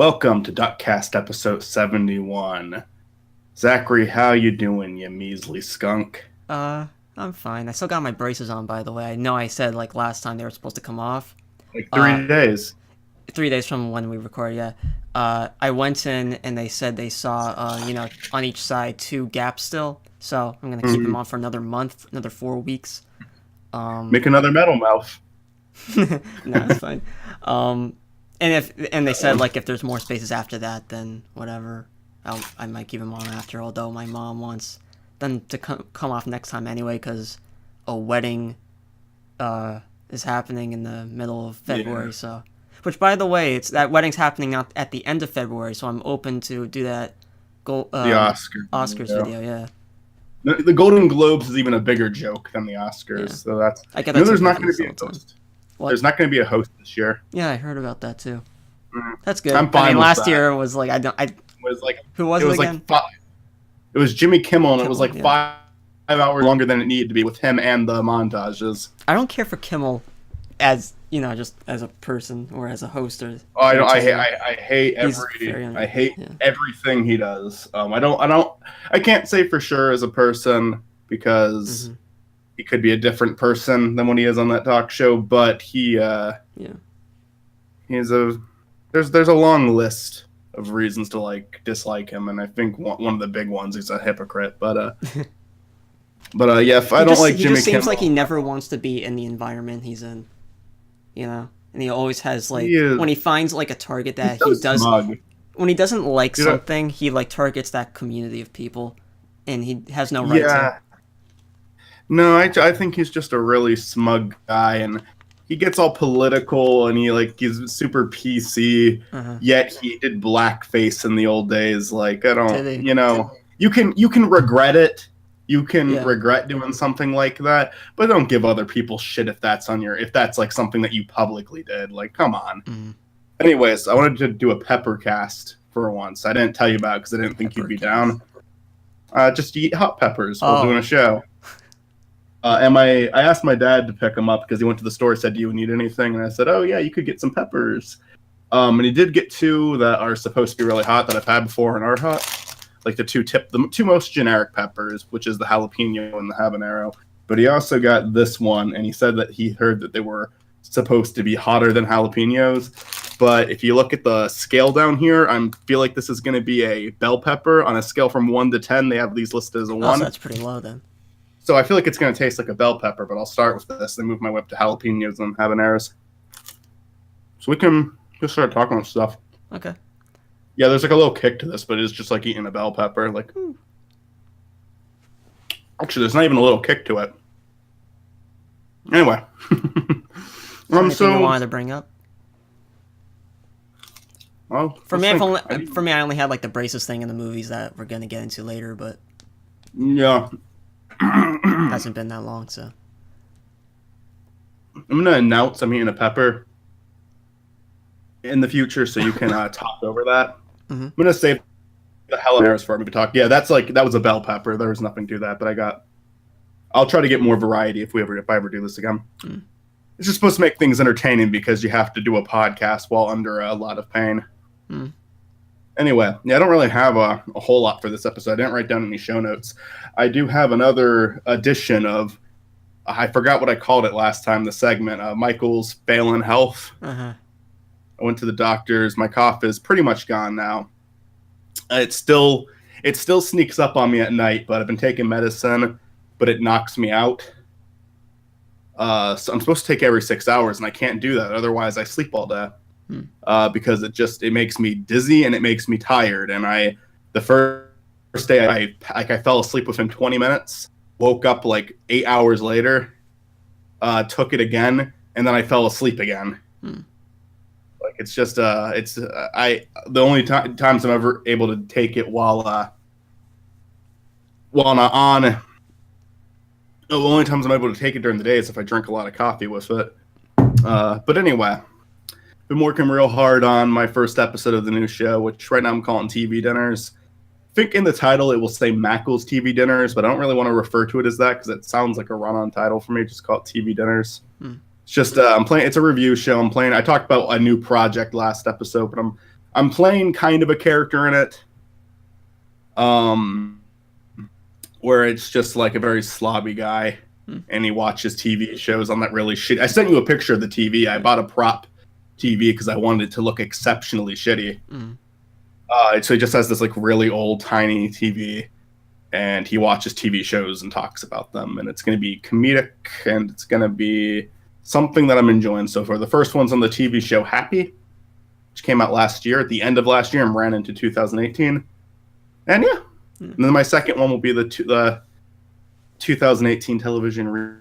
Welcome to DuckCast episode 71. Zachary, how you doing, you measly skunk? I'm fine. I still got my braces on, by the way. I know I said, like, last time they were supposed to come off. Like 3 days. 3 days from when we recorded, yeah. I went in and they said they saw, on each side 2 gaps still. So I'm going to keep them on for another month, another 4 weeks. Make another metal mouth. No, it's fine. And they said, like, if there's more spaces after that, then whatever. I might keep them on after, although my mom wants them to come off next time anyway, because a wedding is happening in the middle of February, Yeah. so... Which, by the way, that wedding's happening at the end of February, so I'm open to do that The Oscars video, yeah. The Golden Globes is even a bigger joke than the Oscars, Yeah. so that's... I get You know, that there's too not going to confused be a all the time. host. What? There's not going to be a host this year. Yeah, I heard about that too. Mm. That's good. I'm fine I mean, with last that. year was like It was like who was it it was again? like it was Jimmy Kimmel, and it was Kimmel, like yeah. 5 hours longer than it needed to be with him and the montages. I don't care for Kimmel as just as a person or as a host or. Oh, I hate He's very I hate yeah. everything he does. I can't say for sure as a person because he could be a different person than when he is on that talk show, but there's a long list of reasons to dislike him, and I think one of the big ones he's a hypocrite. But yeah, if I don't like He Jimmy just seems Kimmel, like he never wants to be in the environment he's in, and he always has when he finds like a target that he does. smug. When he doesn't like You know- something, he targets that community of people, and he has no right to. No, I think he's just a really smug guy, and he gets all political, and he's super PC. Yet he did blackface in the old days. Like, I don't, Did he? you can regret it. You can Yeah. regret doing something like that, but don't give other people shit if that's like something that you publicly did. Like, come on. Mhm. Anyways, I wanted to do a pepper cast for once. I didn't tell you about it because I didn't think you'd be down. Just eat hot peppers while doing a show. I asked my dad to pick them up because he went to the store, said, "Do you need anything?" And I said, "Oh yeah, you could get some peppers." And he did get 2 that are supposed to be really hot that I've had before and are hot. Like the 2 most generic peppers, which is the jalapeno and the habanero. But he also got this one, and he said that he heard that they were supposed to be hotter than jalapenos. But if you look at the scale down here, I feel like this is going to be a bell pepper. On a scale from 1 to 10, they have these listed as a 1. Oh, so that's pretty low then. So I feel like it's going to taste like a bell pepper, but I'll start with this and move my way up to jalapenos and habaneros. So we can just start talking about stuff. Okay. Yeah, there's like a little kick to this, but it's just like eating a bell pepper. Like, actually, there's not even a little kick to it. Anyway, Anything you wanted to bring up? Well, For me, I only had like the braces thing in the movies that we're gonna get into later, but yeah, it hasn't been that long, so. I'm gonna announce I'm eating a pepper in the future, so you can talk over that. I'm gonna save the habaneros for me to talk. Yeah, that was a bell pepper. There was nothing to that, but I'll try to get more variety if I ever do this again. It's just supposed to make things entertaining because you have to do a podcast while under a lot of pain. Anyway, yeah, I don't really have a whole lot for this episode. I didn't write down any show notes. I do have another edition of, I forgot what I called it last time, the segment, Michael's Failing Health. I went to the doctors. My cough is pretty much gone now. It still sneaks up on me at night, but I've been taking medicine, but it knocks me out. So I'm supposed to take every 6 hours, and I can't do that. Otherwise, I sleep all day. Because it makes me dizzy and it makes me tired. And the first day I fell asleep within 20 minutes, woke up like 8 hours later, took it again, and then I fell asleep again. Like, it's just the only times I'm ever able to take it while not on. The only times I'm able to take it during the day is if I drink a lot of coffee with it. But anyway, been working real hard on my first episode of the new show, which right now I'm calling TV Dinners. I think in the title it will say Mackle's TV Dinners, but I don't really want to refer to it as that because it sounds like a run-on title for me. Just call it TV Dinners. It's just I'm playing. It's a review show. I talked about a new project last episode, but I'm playing kind of a character in it. Where it's just like a very slobby guy, and he watches TV shows on that really shitty. I sent you a picture of the TV. I bought a prop TV because I wanted it to look exceptionally shitty. So he just has this like really old tiny TV, and he watches TV shows and talks about them. And it's going to be comedic, and it's going to be something that I'm enjoying so far. The first one's on the TV show Happy, which came out last year, at the end of last year, and ran into 2018. And yeah. And then my second one will be the 2018 television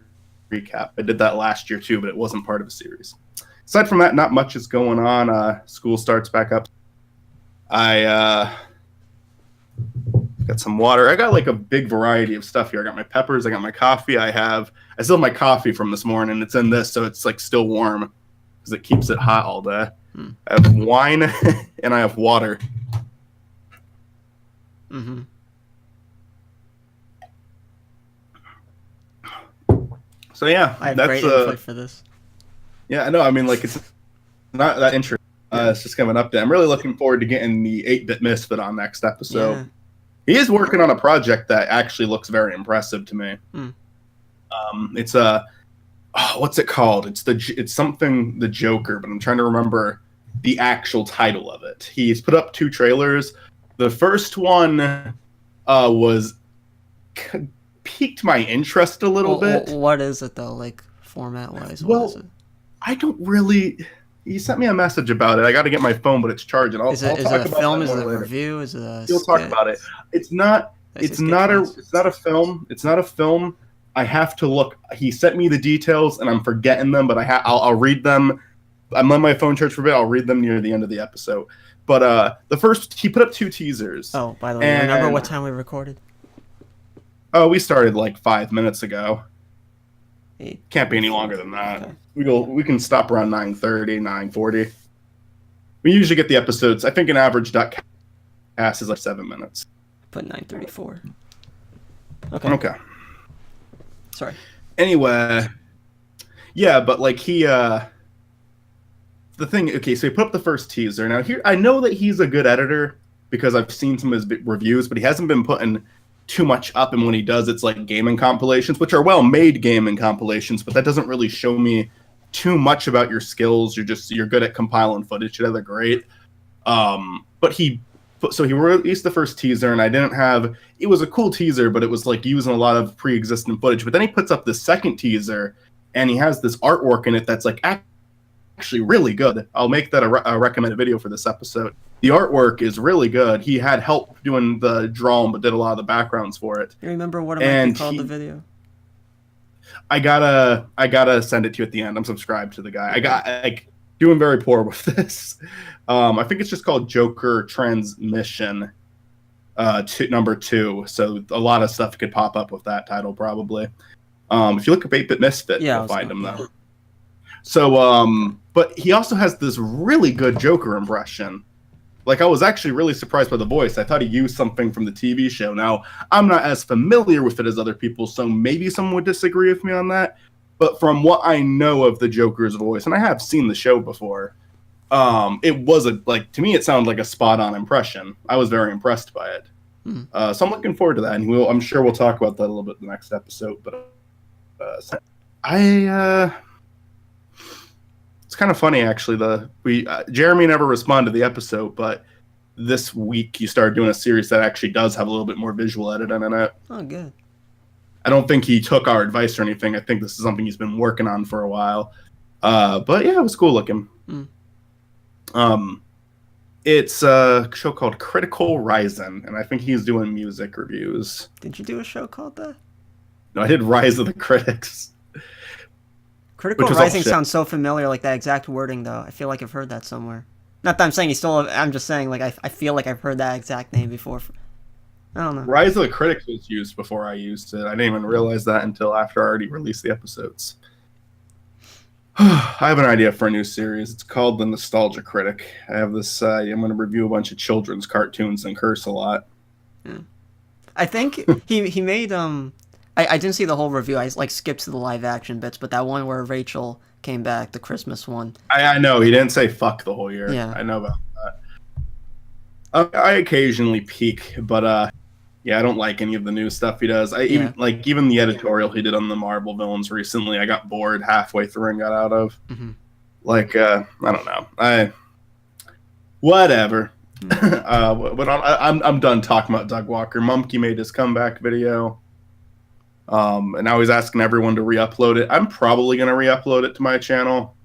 recap. I did that last year too, but it wasn't part of a series. Aside from that, not much is going on. School starts back up. I got some water. I got like a big variety of stuff here. I got my peppers. I got my coffee. I still have my coffee from this morning. It's in this, so it's like still warm because it keeps it hot all day. I have wine and I have water. So yeah, I have great input for this. Yeah, I know. I mean, like, it's not that interesting. It's just kind of an update. I'm really looking forward to getting the 8-Bit Misfit on next episode. Yeah. He is working on a project that actually looks very impressive to me. It's what's it called? It's something the Joker, but I'm trying to remember the actual title of it. He's put up 2 trailers. The first one was piqued my interest a little bit. What is it though, like format wise? Well, what is it? I don't really. He sent me a message about it. I got to get my phone, but it's charging. I'll talk about a film? Is it a later. review? Is it a? We'll talk about it. It's not a film. It's not a film. I have to look. He sent me the details, and I'm forgetting them. But I'll read them. I'm on my phone charge for a bit. I'll read them near the end of the episode. But the first, he put up 2 teasers. Oh, by the way, remember what time we recorded? Oh, we started like 5 minutes ago. Can't be any longer than that. Okay. We can stop around 9:30, 9:40. We usually get the episodes. I think an average DuckCast is like 7 minutes. Put 9:34. Okay. Sorry. Anyway, yeah, but like the thing. Okay, so he put up the first teaser. Now here, I know that he's a good editor because I've seen some of his reviews, but he hasn't been putting too much up, and when he does, it's like gaming compilations, which are well-made gaming compilations, but that doesn't really show me too much about your skills. You're good at compiling footage. They're great. But he released the first teaser, and it was a cool teaser, but it was like using a lot of pre-existing footage. But then he puts up the second teaser, and he has this artwork in it that's like actually really good. I'll make that a recommended video for this episode. The artwork is really good. He had help doing the drawing, but did a lot of the backgrounds for it. You remember what it might be called, the video? I gotta send it to you at the end. I'm subscribed to the guy. I got doing very poor with this. I think it's just called Joker Transmission, number 2. So a lot of stuff could pop up with that title probably. If you look up 8-Bit Misfit, you'll find him though. So, but he also has this really good Joker impression. Like, I was actually really surprised by the voice. I thought he used something from the TV show. Now, I'm not as familiar with it as other people, so maybe someone would disagree with me on that. But from what I know of the Joker's voice, and I have seen the show before, it was to me, it sounded like a spot-on impression. I was very impressed by it. So I'm looking forward to that, and I'm sure we'll talk about that a little bit in the next episode. But it's kind of funny, actually. Jeremy never responded to the episode, but this week he started doing a series that actually does have a little bit more visual editing in it. Oh, good. I don't think he took our advice or anything. I think this is something he's been working on for a while. But yeah, it was cool looking. It's a show called Critical Rising, and I think he's doing music reviews. Did you do a show called that? No, I did Rise of the Critics. Critical Rising sounds so familiar, like that exact wording, though. I feel like I've heard that somewhere. Not that I'm saying I'm just saying, like, I feel like I've heard that exact name before. I don't know. Rise of the Critics was used before I used it. I didn't even realize that until after I already released the episodes. I have an idea for a new series. It's called The Nostalgia Critic. I have this, I'm going to review a bunch of children's cartoons and curse a lot. Yeah. I think he made, I didn't see the whole review. I skipped to the live action bits, but that one where Rachel came back, the Christmas one. I know. He didn't say fuck the whole year. Yeah. I know about that. I occasionally peek, but yeah, I don't like any of the new stuff he does. Even the editorial he did on the Marvel villains recently, I got bored halfway through and got out of. Mm-hmm. Like, I don't know. Whatever. But I'm done talking about Doug Walker. Mumkey made his comeback video. And now he's asking everyone to re-upload it. I'm probably going to re-upload it to my channel.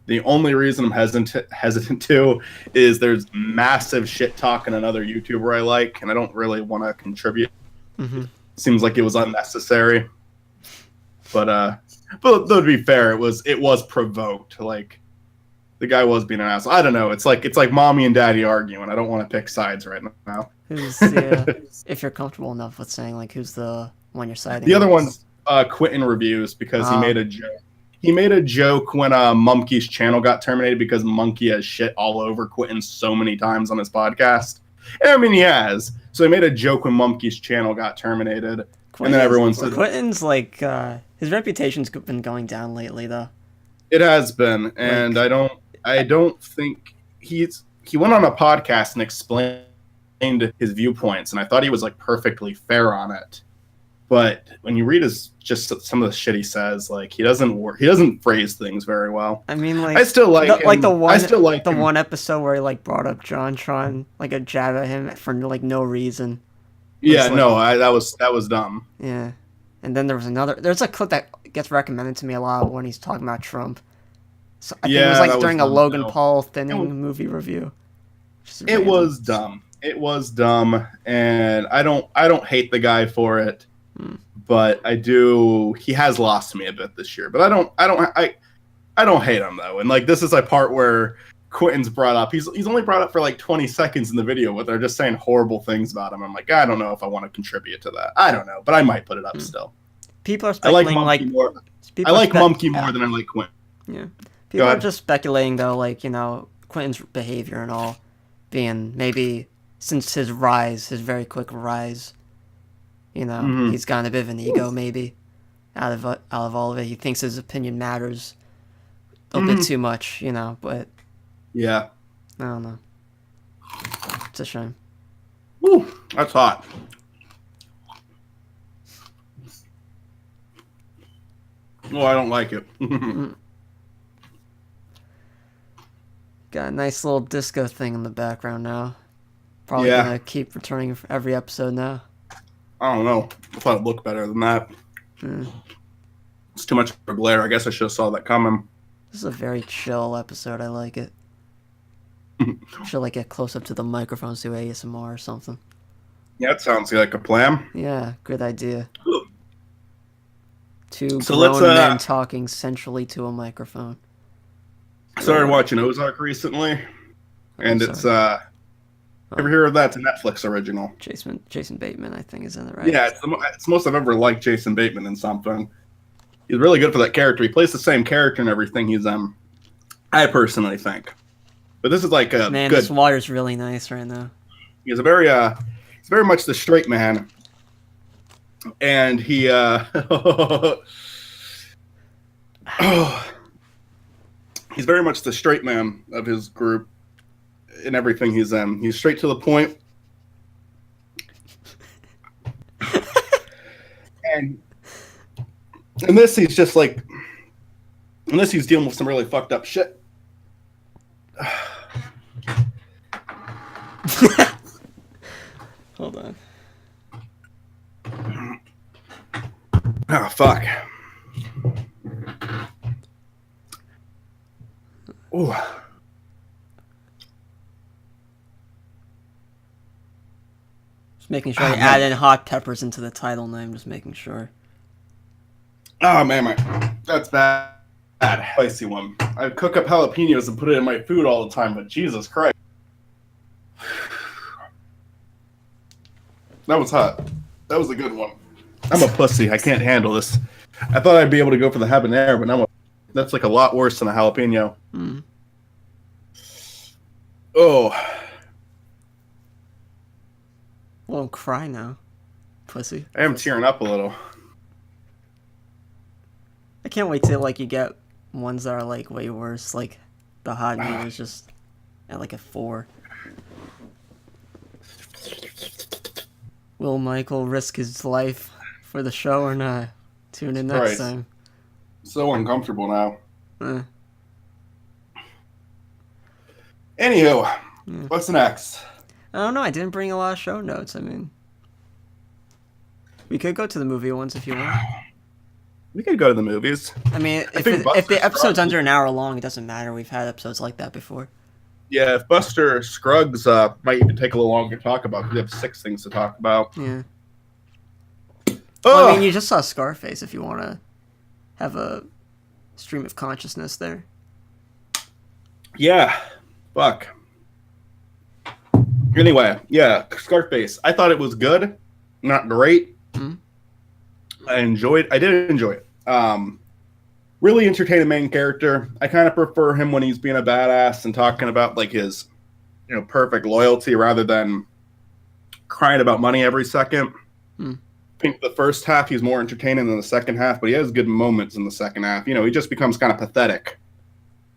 The only reason I'm hesitant to is there's massive shit talking another YouTuber I like, and I don't really want to contribute. Mm-hmm. Seems like it was unnecessary. But to be fair, it was provoked. Like, the guy was being an asshole. I don't know. It's like mommy and daddy arguing. I don't want to pick sides right now. If you're comfortable enough with saying, like, who's the one you're siding? The other one's Quentin Reviews, because he made a joke. He made a joke when Monkey's channel got terminated because Monkey has shit all over Quentin so many times on his podcast. And I mean, he has. So he made a joke when Monkey's channel got terminated. And then everyone said... Quentin's, like, his reputation's been going down lately, though. It has been. And I don't think... He went on a podcast and explained his viewpoints, and I thought he was, like, perfectly fair on it. But when you read just some of the shit he says, like, he doesn't phrase things very well. I mean, like, I still like him. Like the him. one episode where he, like, brought up JonTron, like, a jab at him for, like, no reason. Yeah, that was dumb. Yeah, and then there's a clip that gets recommended to me a lot when he's talking about Trump. So I think it was like during a Logan Paul thinning movie review. It was dumb. It was dumb, and I don't hate the guy for it. But I do. He has lost me a bit this year. But I don't hate him though. And like, this is a part where Quentin's brought up. He's only brought up for like 20 seconds in the video, but they're just saying horrible things about him. I'm like, I don't know if I want to contribute to that. I don't know, but I might put it up still. People are speculating I like Mumkey more than I like Quentin. Yeah, people are just speculating though, like, you know, Quentin's behavior and all, being maybe since his very quick rise. You know, he's gotten a bit of an ego, maybe, out of all of it. He thinks his opinion matters a bit too much, you know, but... Yeah. I don't know. It's a shame. Woo, that's hot. Oh, I don't like it. Got a nice little disco thing in the background now. Probably gonna keep returning for every episode now. I don't know. I thought it'd look better than that. It's too much of a glare. I guess I should have saw that coming. This is a very chill episode. I like it. Should like get close up to the microphones, do ASMR or something. Yeah, that sounds like a plan. Yeah, good idea. Ooh. Two grown men talking centrally to a microphone. I started watching Ozark recently, and it's ever hear of that? It's a Netflix original. Jason Bateman, I think, is in it, right? Yeah, it's the most I've ever liked Jason Bateman in something. He's really good for that character. He plays the same character and everything. He's I personally think, but this is like a man. Good, this water's really nice right now. He's he's very much the straight man, and he he's very much the straight man of his group. In everything he's in, he's straight to the point. and in this, he's just like, in this, he's dealing with some really fucked up shit. Hold on. Oh, fuck. Ooh. Just making sure I add in hot peppers into the title name, just making sure. Oh, man, that's bad. Spicy one. I cook up jalapenos and put it in my food all the time, but Jesus Christ. That was hot. That was a good one. I'm a pussy. I can't handle this. I thought I'd be able to go for the habanero, but that's like a lot worse than a jalapeno. Oh. Won't cry now, pussy. I am tearing up a little. I can't wait till like you get ones that are like way worse. Like the hot meat is just at like a 4. Will Michael risk his life for the show or not? Tune in next time. So uncomfortable now. Eh. Anywho, what's next? I don't know. I didn't bring a lot of show notes. I mean, we could go to the movie ones if you want. We could go to the movies. I mean, if the episode's under an hour long, it doesn't matter. We've had episodes like that before. Yeah, if Buster Scruggs might even take a little longer to talk about, because we have 6 things to talk about. Yeah. Well, I mean, you just saw Scarface if you want to have a stream of consciousness there. Yeah. Fuck. Anyway, yeah, Scarface. I thought it was good. Not great. Mm-hmm. I did enjoy it. Really entertaining main character. I kind of prefer him when he's being a badass and talking about like his, perfect loyalty rather than crying about money every second. Mm. I think the first half he's more entertaining than the second half, but he has good moments in the second half. He just becomes kind of pathetic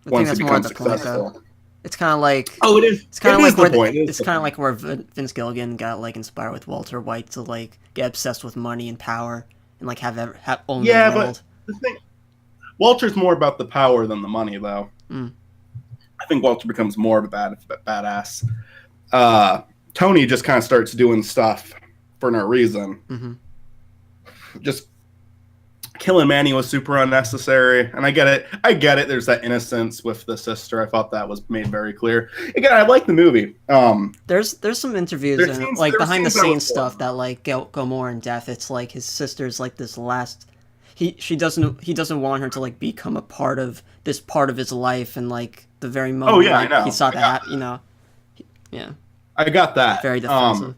once he becomes successful. It's kind of like it is. It's kind of like where Vince Gilligan got like inspired with Walter White to like get obsessed with money and power and like have own the world. But the thing, Walter's more about the power than the money, though. Mm. I think Walter becomes more of a badass. Tony just kind of starts doing stuff for no reason. Mm-hmm. Just killing Manny was super unnecessary, and I get it. There's that innocence with the sister. I thought that was made very clear. Again, I like the movie. There's some interviews and like behind the scenes stuff that like go more in depth. It's like his sister's like this last. He doesn't want her to like become a part of his life, and like the very moment I know. He saw that, yeah. I got that. Very defensive.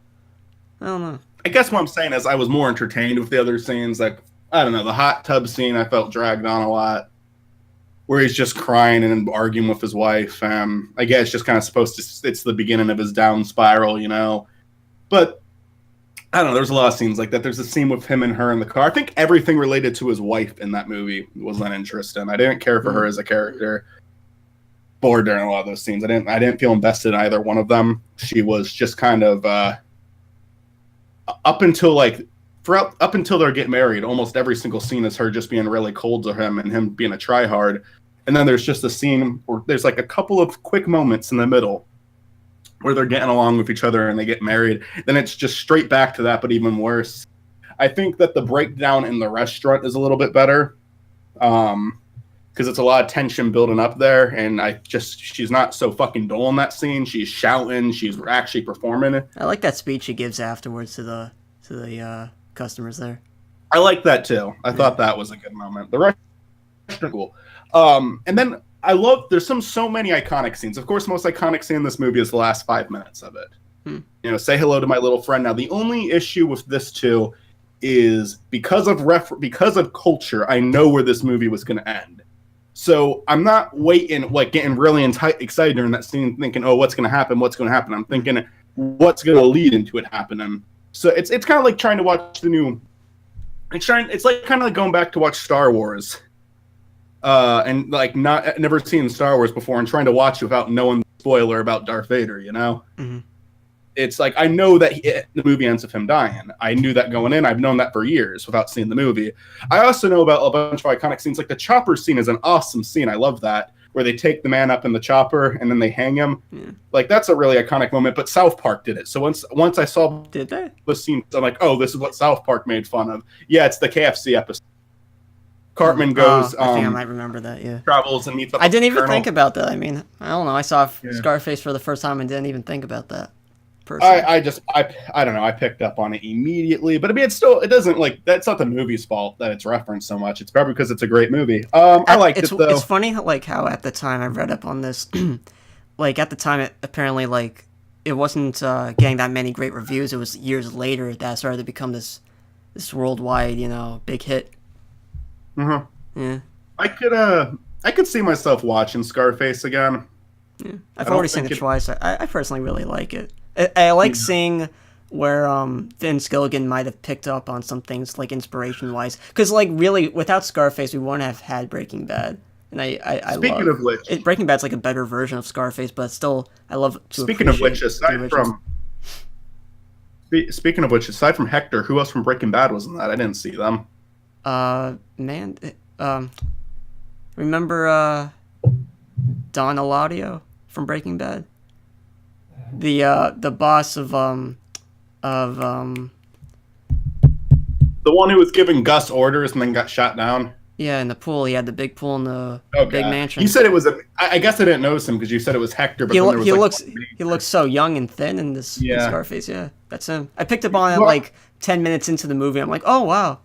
I don't know. I guess what I'm saying is I was more entertained with the other scenes. Like, I don't know, the hot tub scene I felt dragged on a lot, where he's just crying and arguing with his wife. I guess just kind of it's the beginning of his down spiral, But I don't know, there's a lot of scenes like that. There's a scene with him and her in the car. I think everything related to his wife in that movie was uninteresting. I didn't care for her as a character. Bored during a lot of those scenes. I didn't feel invested in either one of them. She was just kind of up until they're getting married, almost every single scene is her just being really cold to him and him being a tryhard. And then there's just a scene where there's like a couple of quick moments in the middle where they're getting along with each other and they get married. Then it's just straight back to that, but even worse. I think that the breakdown in the restaurant is a little bit better. Because it's a lot of tension building up there, and she's not so fucking dull in that scene. She's shouting, she's actually performing. I like that speech she gives afterwards to the customers there. I like that too. I thought that was a good moment. The restaurant, cool. And then there's so many iconic scenes. Of course, most iconic scene in this movie is the last 5 minutes of it. Say hello to my little friend. Now, the only issue with this too is because of culture, I know where this movie was going to end. So I'm not waiting, like getting really excited during that scene, thinking, "Oh, what's going to happen? What's going to happen?" I'm thinking, "What's going to lead into it happening?" So it's kind of like trying to watch the new. It's like kind of like going back to watch Star Wars, and like never seen Star Wars before and trying to watch it without knowing the spoiler about Darth Vader. Mm-hmm. It's like I know that the movie ends with him dying. I knew that going in. I've known that for years without seeing the movie. I also know about a bunch of iconic scenes. Like the chopper scene is an awesome scene. I love that, where they take the man up in the chopper and then they hang him. Yeah. Like that's a really iconic moment. But South Park did it. So once I saw the scene, I'm like, oh, this is what South Park made fun of. Yeah, it's the KFC episode. Cartman goes. I think I might remember that. Yeah. Travels and meets up. I didn't even think about that. I mean, I don't know. I saw Scarface for the first time and didn't even think about that. I don't know. I picked up on it immediately, but I mean, it doesn't like that's not the movie's fault that it's referenced so much. It's probably because it's a great movie. I liked it though. It's funny like how at the time I read up on this, like at the time it apparently like it wasn't getting that many great reviews. It was years later that it started to become this worldwide big hit. Mm-hmm. Yeah. I could see myself watching Scarface again. Yeah. I've already seen it twice. I personally really like it. I like seeing where Vince Gilligan might have picked up on some things like inspiration-wise, because like really without Scarface we wouldn't have had Breaking Bad, and Speaking of which, Breaking Bad's like a better version of Scarface, but still I love. Speaking of which, aside Speaking of which, aside from Hector, who else from Breaking Bad was in that? I didn't see them. Man, remember Don Eladio from Breaking Bad? The boss of The one who was giving Gus orders and then got shot down. yeah, in the pool. He had the big pool in the big mansion. You said it was I guess I didn't notice him because you said it was Hector. But he looks so young and thin in this in Scarface. Yeah, that's him. I picked up on it like 10 minutes into the movie. I'm like, oh wow.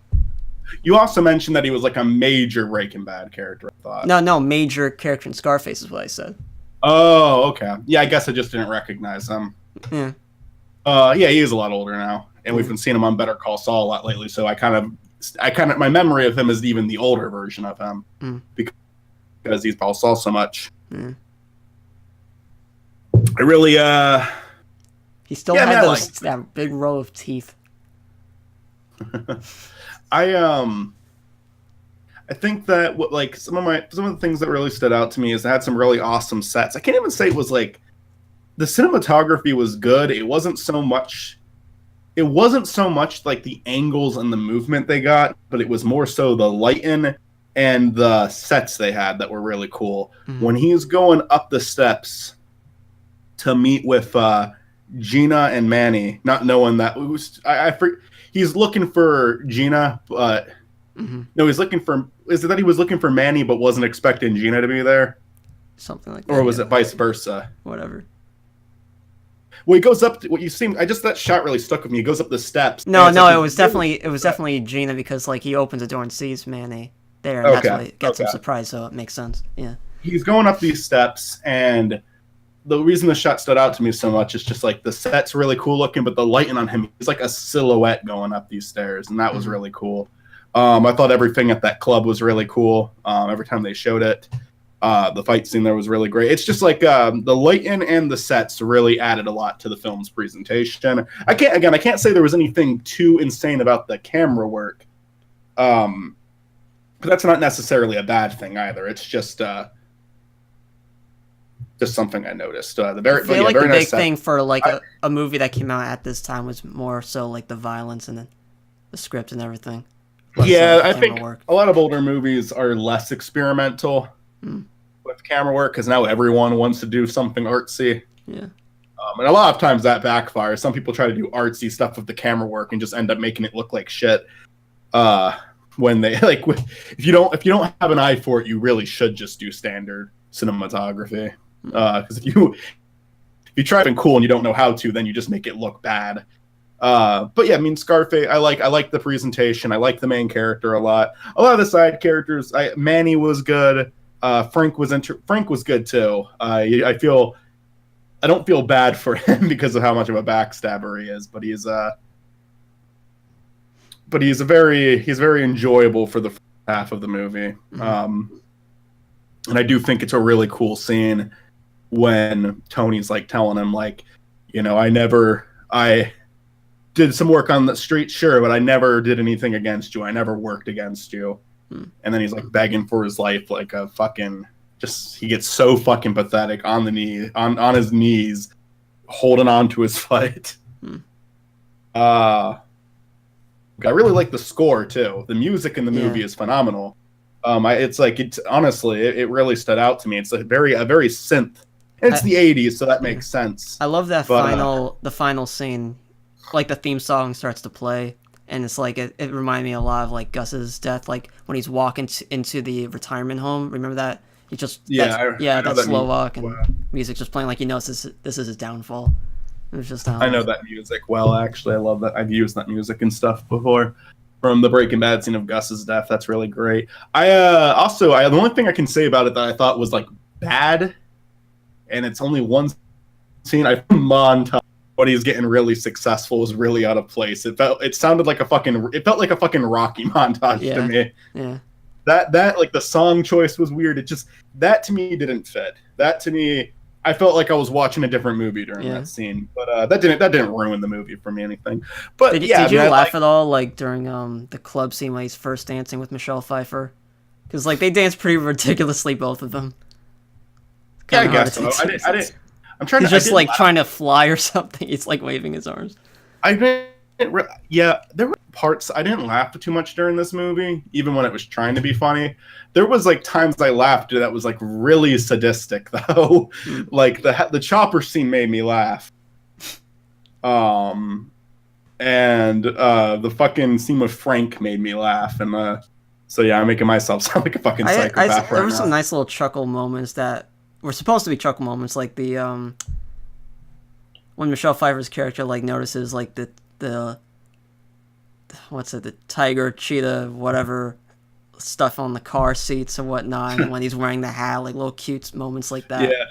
You also mentioned that he was like a major Breaking Bad character. I thought. No, major character in Scarface is what I said. Oh, okay. Yeah, I guess I just didn't recognize him. Yeah. Yeah, he is a lot older now, and we've been seeing him on Better Call Saul a lot lately. So I kind of, my memory of him is even the older version of him because he's Paul Saul so much. I really, he still had that big row of teeth. I think that some of the things that really stood out to me is it had some really awesome sets. I can't even say it was like the cinematography was good. It wasn't so much like the angles and the movement they got, but it was more so the lighting and the sets they had that were really cool. When he's going up the steps to meet with Gina and Manny, not knowing that he's looking for Gina, but no, he's looking for. Is it that he was looking for Manny but wasn't expecting Gina to be there? Something like that. Or was it vice versa? Whatever. Well, he goes up. What you seem. That shot really stuck with me. He goes up the steps. No, it was definitely Gina because like he opens the door and sees Manny there, and that's why it gets him surprised. So it makes sense. Yeah. He's going up these steps, and the reason the shot stood out to me so much is just like the set's really cool looking, but the lighting on him, he's like a silhouette going up these stairs, and that was really cool. I thought everything at that club was really cool. Every time they showed it, the fight scene there was really great. It's just like the lighting and the sets really added a lot to the film's presentation. I can't say there was anything too insane about the camera work, but that's not necessarily a bad thing either. It's just something I noticed. I feel like the big thing for like a movie that came out at this time was more so like the violence and the script and everything. Yeah, I think a lot of older movies are less experimental with camera work because now everyone wants to do something artsy. Yeah. And a lot of times that backfires. Some people try to do artsy stuff with the camera work and just end up making it look like shit. When they if you don't have an eye for it, you really should just do standard cinematography. Because if you try something cool and you don't know how to, then you just make it look bad. But yeah, I mean, Scarface, I like the presentation. I like the main character a lot. A lot of the side characters, Manny was good. Frank was good too. I don't feel bad for him because of how much of a backstabber he is, but he's very enjoyable for the first half of the movie. And I do think it's a really cool scene when Tony's like telling him like, I did some work on the street, sure, but I never did anything against you. I never worked against you. And then he's like begging for his life, like a fucking he gets so fucking pathetic on his knees, holding on to his fight. I really like the score too. The music in the movie is phenomenal. Honestly, it really stood out to me. It's a very synth. And it's the 80s, so that makes sense. I love that the final scene. Like the theme song starts to play, and it's like it reminded me a lot of like Gus's death, like when he's walking into the retirement home. Remember that? He just that Slovak and music just playing, like he knows this is his downfall. It was just I know that music well, actually. I love that. I've used that music and stuff before from the Breaking Bad scene of Gus's death. That's really great. The only thing I can say about it that I thought was like bad, and it's only one scene. Montage. When he's getting really successful was really out of place. It felt like a fucking Rocky montage to me. Yeah. That like the song choice was weird. It just that to me didn't fit. That to me, I felt like I was watching a different movie during that scene. But that didn't ruin the movie for me anything. But did you laugh at all like during the club scene when he's first dancing with Michelle Pfeiffer? Because like they dance pretty ridiculously, both of them. Yeah, I guess so. I didn't. He's just like trying to fly or something. He's like waving his arms. I didn't. Yeah, there were parts I didn't laugh too much during this movie, even when it was trying to be funny. There was like times I laughed that was like really sadistic though. Like the chopper scene made me laugh. And the fucking scene with Frank made me laugh, and so yeah, I'm making myself sound like a fucking psychopath. There were some nice little chuckle moments that were supposed to be chuckle moments, like the when Michelle Pfeiffer's character like notices like the what's it, the tiger, cheetah, whatever stuff on the car seats and whatnot, and when he's wearing the hat, like little cute moments like that. Yeah,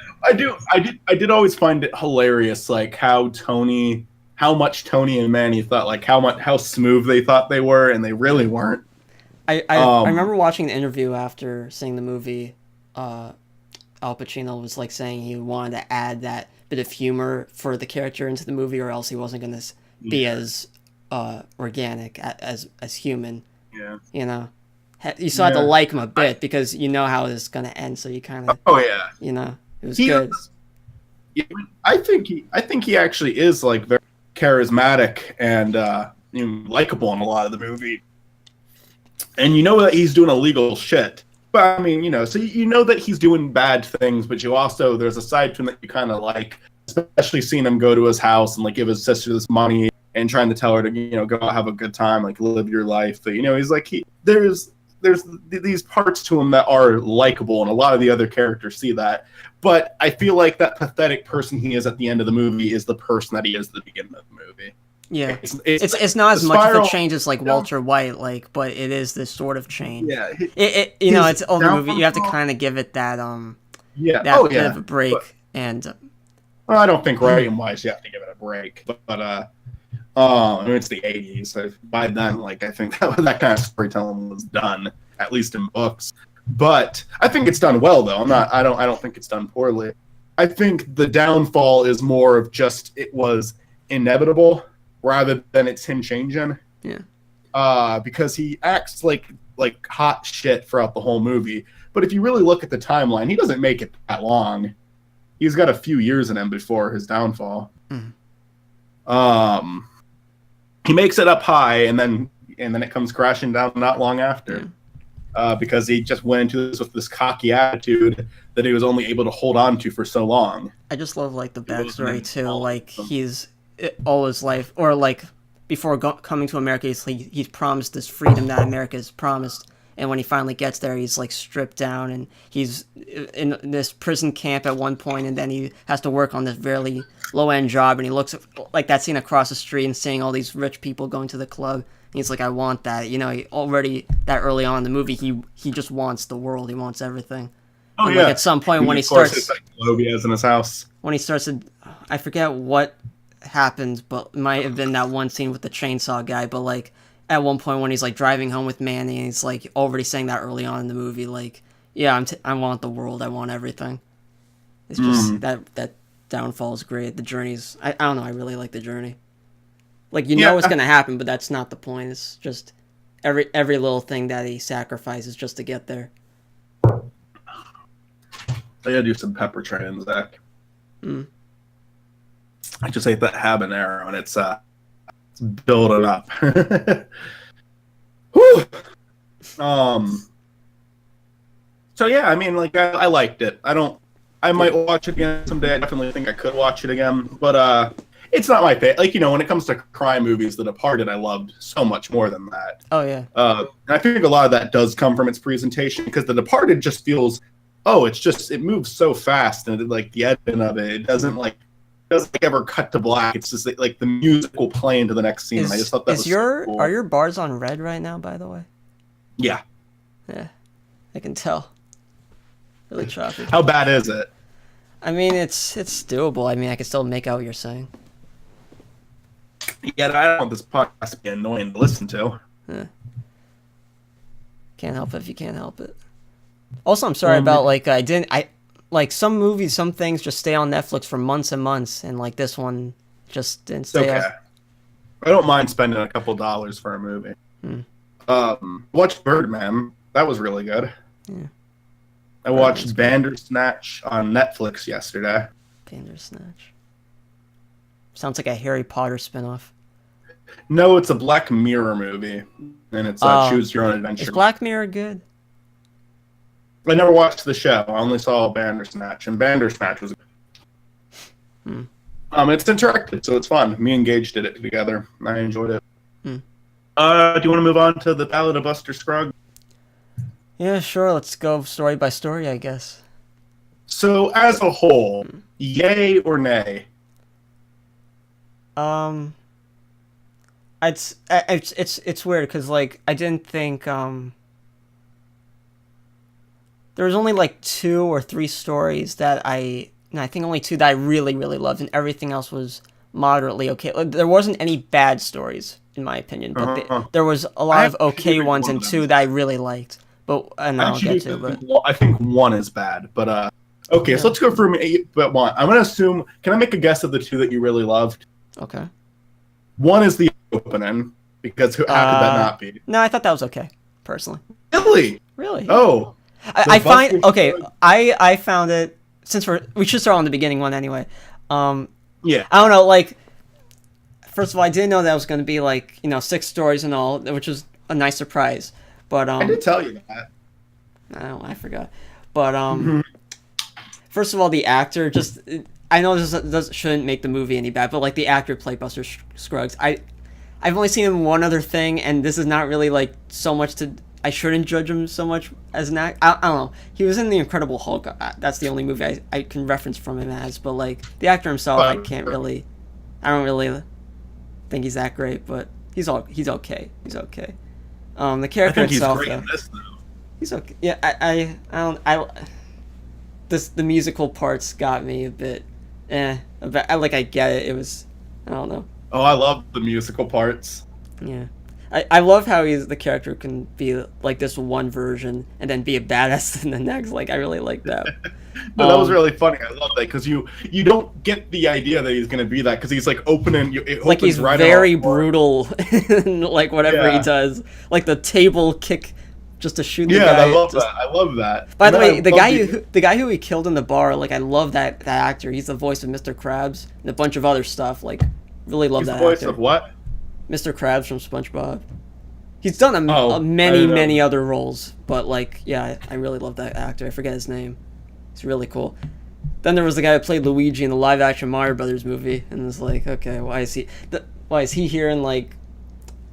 I did always find it hilarious, like how much Tony and Manny thought, like how smooth they thought they were, and they really weren't. I remember watching the interview after seeing the movie. Al Pacino was like saying he wanted to add that bit of humor for the character into the movie, or else he wasn't going to be as organic as human. Yeah, you know, you still had to like him a bit because you know how it's going to end, so you kind of you know, it was good. I think he actually is like very charismatic and likable in a lot of the movie. And you know that he's doing illegal shit. But I mean, so you know that he's doing bad things, but you also, there's a side to him that you kind of like, especially seeing him go to his house and like give his sister this money and trying to tell her to, go out, have a good time, like live your life. But, he's like, there's these parts to him that are likable, and a lot of the other characters see that. But I feel like that pathetic person he is at the end of the movie is the person that he is at the beginning of the movie. Yeah, it's not as much of a change as like Walter White, like, but it is this sort of change. Yeah, it's over the movie. You have to kind of give it that bit of a break. And well, I don't think writing wise you have to give it a break, but I mean, it's the '80s. So by then, like, I think that kind of storytelling was done, at least in books. But I think it's done well, though. I don't think it's done poorly. I think the downfall is more of just it was inevitable, rather than it's him changing. Yeah. Because he acts like hot shit throughout the whole movie. But if you really look at the timeline, he doesn't make it that long. He's got a few years in him before his downfall. Mm. He makes it up high, and then it comes crashing down not long after. Because he just went into this with this cocky attitude that he was only able to hold on to for so long. I just love like the backstory too. Like he's all his life, or like before coming to America, he's promised this freedom that America has promised, and when he finally gets there, he's like stripped down, and he's in this prison camp at one point, and then he has to work on this very low-end job, and he looks at, like that scene across the street and seeing all these rich people going to the club, and he's like, I want that. He already that early on in the movie, he just wants the world, he wants everything. Oh, and yeah. Like at some point when he starts, it's like globe he has in his house. When he starts to, I forget what happened, but it might have been that one scene with the chainsaw guy, but like at one point when he's like driving home with Manny, and he's like already saying that early on in the movie, like, yeah, I want the world, I want everything. It's just that downfall is great. The journey's, I don't know, I really like the journey. Like, know what's gonna happen, but that's not the point. It's just every little thing that he sacrifices just to get there. I gotta do some pepper training, Zach. I just ate that habanero, and it's building up. Whew. So yeah, I mean, like I liked it. I might watch it again someday. I definitely think I could watch it again, but it's not my favorite. Like, when it comes to crime movies, The Departed I loved so much more than that. Oh yeah. And I think a lot of that does come from its presentation, because The Departed just feels, it moves so fast, and like the editing of it doesn't ever cut to black. It's just like the music will play into the next scene. I just thought that was so cool. Are your bars on red right now, by the way? Yeah. Yeah, I can tell. Really choppy. How bad is it? I mean, it's doable. I mean, I can still make out what you're saying. Yeah, I don't want this podcast to be annoying to listen to. Yeah. Can't help it if you can't help it. Also, I'm sorry about like some movies, some things just stay on Netflix for months and months, and like this one just didn't stay up. I don't mind spending a couple dollars for a movie. Watched Birdman. That was really good. Yeah. I watched Bandersnatch on Netflix yesterday. Bandersnatch. Sounds like a Harry Potter spinoff. No, it's a Black Mirror movie, and it's Choose Your Own Adventure. Is Black Mirror good? I never watched the show. I only saw Bandersnatch, and Bandersnatch was. It's interactive, so it's fun. Me and Gage did it together. I enjoyed it. Do you want to move on to the Ballad of Buster Scruggs? Yeah, sure. Let's go story by story, I guess. So, as a whole, yay or nay? It's weird because like I didn't think there was only like 2 or 3 stories that I think only 2 that I really loved, and everything else was moderately okay. Like, there wasn't any bad stories in my opinion, but there was a lot of okay ones and 2 that I really liked. But I'll get to. But I think 1 is bad, but okay. Yeah. So let's go from 8, but 1. I'm gonna assume. Can I make a guess of the 2 that you really loved? Okay. 1 is the opening, because how could that not be? No, I thought that was okay, personally. Really? Oh. I find okay. I found it, since we should start on the beginning one anyway. Yeah. I don't know. Like, first of all, I didn't know that was going to be like 6 stories and all, which was a nice surprise. But I did tell you that. I forgot. But first of all, the actor just. I know this shouldn't make the movie any bad, but like the actor played Buster Scruggs. I've only seen him in one other thing, and this is not really like so much to. I shouldn't judge him so much as an actor. I don't know. He was in The Incredible Hulk. That's the only movie I can reference from him as. But like the actor himself, I don't really think he's that great. But he's okay. He's okay. The character itself, he's great in this, though. He's okay. Yeah, the musical parts got me a bit. I get it. It was, I don't know. Oh, I love the musical parts. Yeah. I love how the character can be like this one version and then be a badass in the next. Like, I really like that. No, that was really funny. I love that because you don't get the idea that he's going to be that, because he's like opening. Like, he's right very brutal, like whatever he does. Like the table kick just to shoot the guy. Yeah, I love that. By the way, the guy who he killed in the bar, like, I love that actor. He's the voice of Mr. Krabs and a bunch of other stuff. Like, really love that actor. He's the voice of what? Mr. Krabs from SpongeBob. He's done many other roles, but like, yeah, I really love that actor. I forget his name. He's really cool. Then there was the guy who played Luigi in the live-action Mario Brothers movie, and it's like, okay, why is he here in like,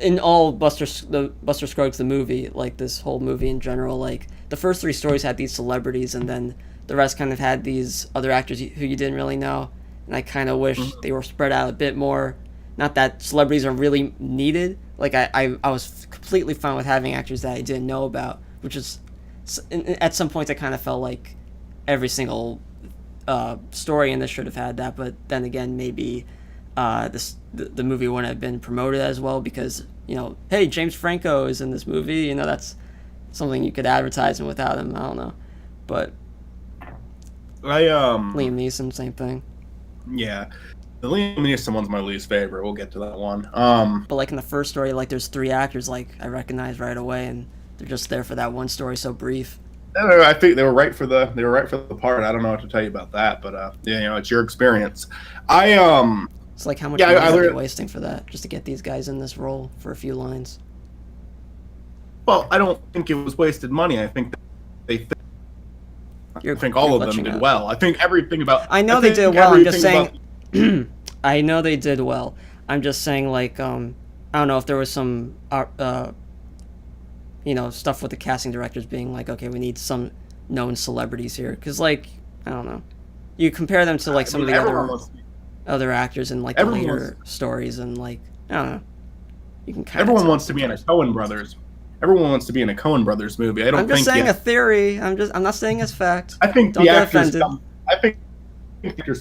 in all Buster Scruggs the movie, like this whole movie in general, like the first 3 stories had these celebrities, and then the rest kind of had these other actors who you didn't really know, and I kind of wish they were spread out a bit more. Not that celebrities are really needed. Like, I was completely fine with having actors that I didn't know about, which is, at some points I kind of felt like every single story in this should have had that, but then again, maybe the movie wouldn't have been promoted as well because, hey, James Franco is in this movie, that's something you could advertise, and without him, I don't know. But Liam Neeson, same thing. Yeah. The Liam Neeson one's my least favorite. We'll get to that one. But like in the first story, like there's 3 actors like I recognize right away, and they're just there for that one story so brief. I think they were right for the part. I don't know what to tell you about that, but it's your experience. It's like how much money are they wasting for that just to get these guys in this role for a few lines? Well, I don't think it was wasted money. I think I think all of them did well. I think everything about. I know they did well. I'm just saying. I know they did well. I'm just saying, like, I don't know if there was some, stuff with the casting directors being like, okay, we need some known celebrities here, because, like, I don't know, you compare them to like some of the other actors in like the later stories, and like, I don't know, you can kind of. Everyone wants to be in a Coen Brothers. Everyone wants to be in a Coen Brothers movie. I'm just saying a theory. I'm not saying it's fact. I think don't get offended. I think.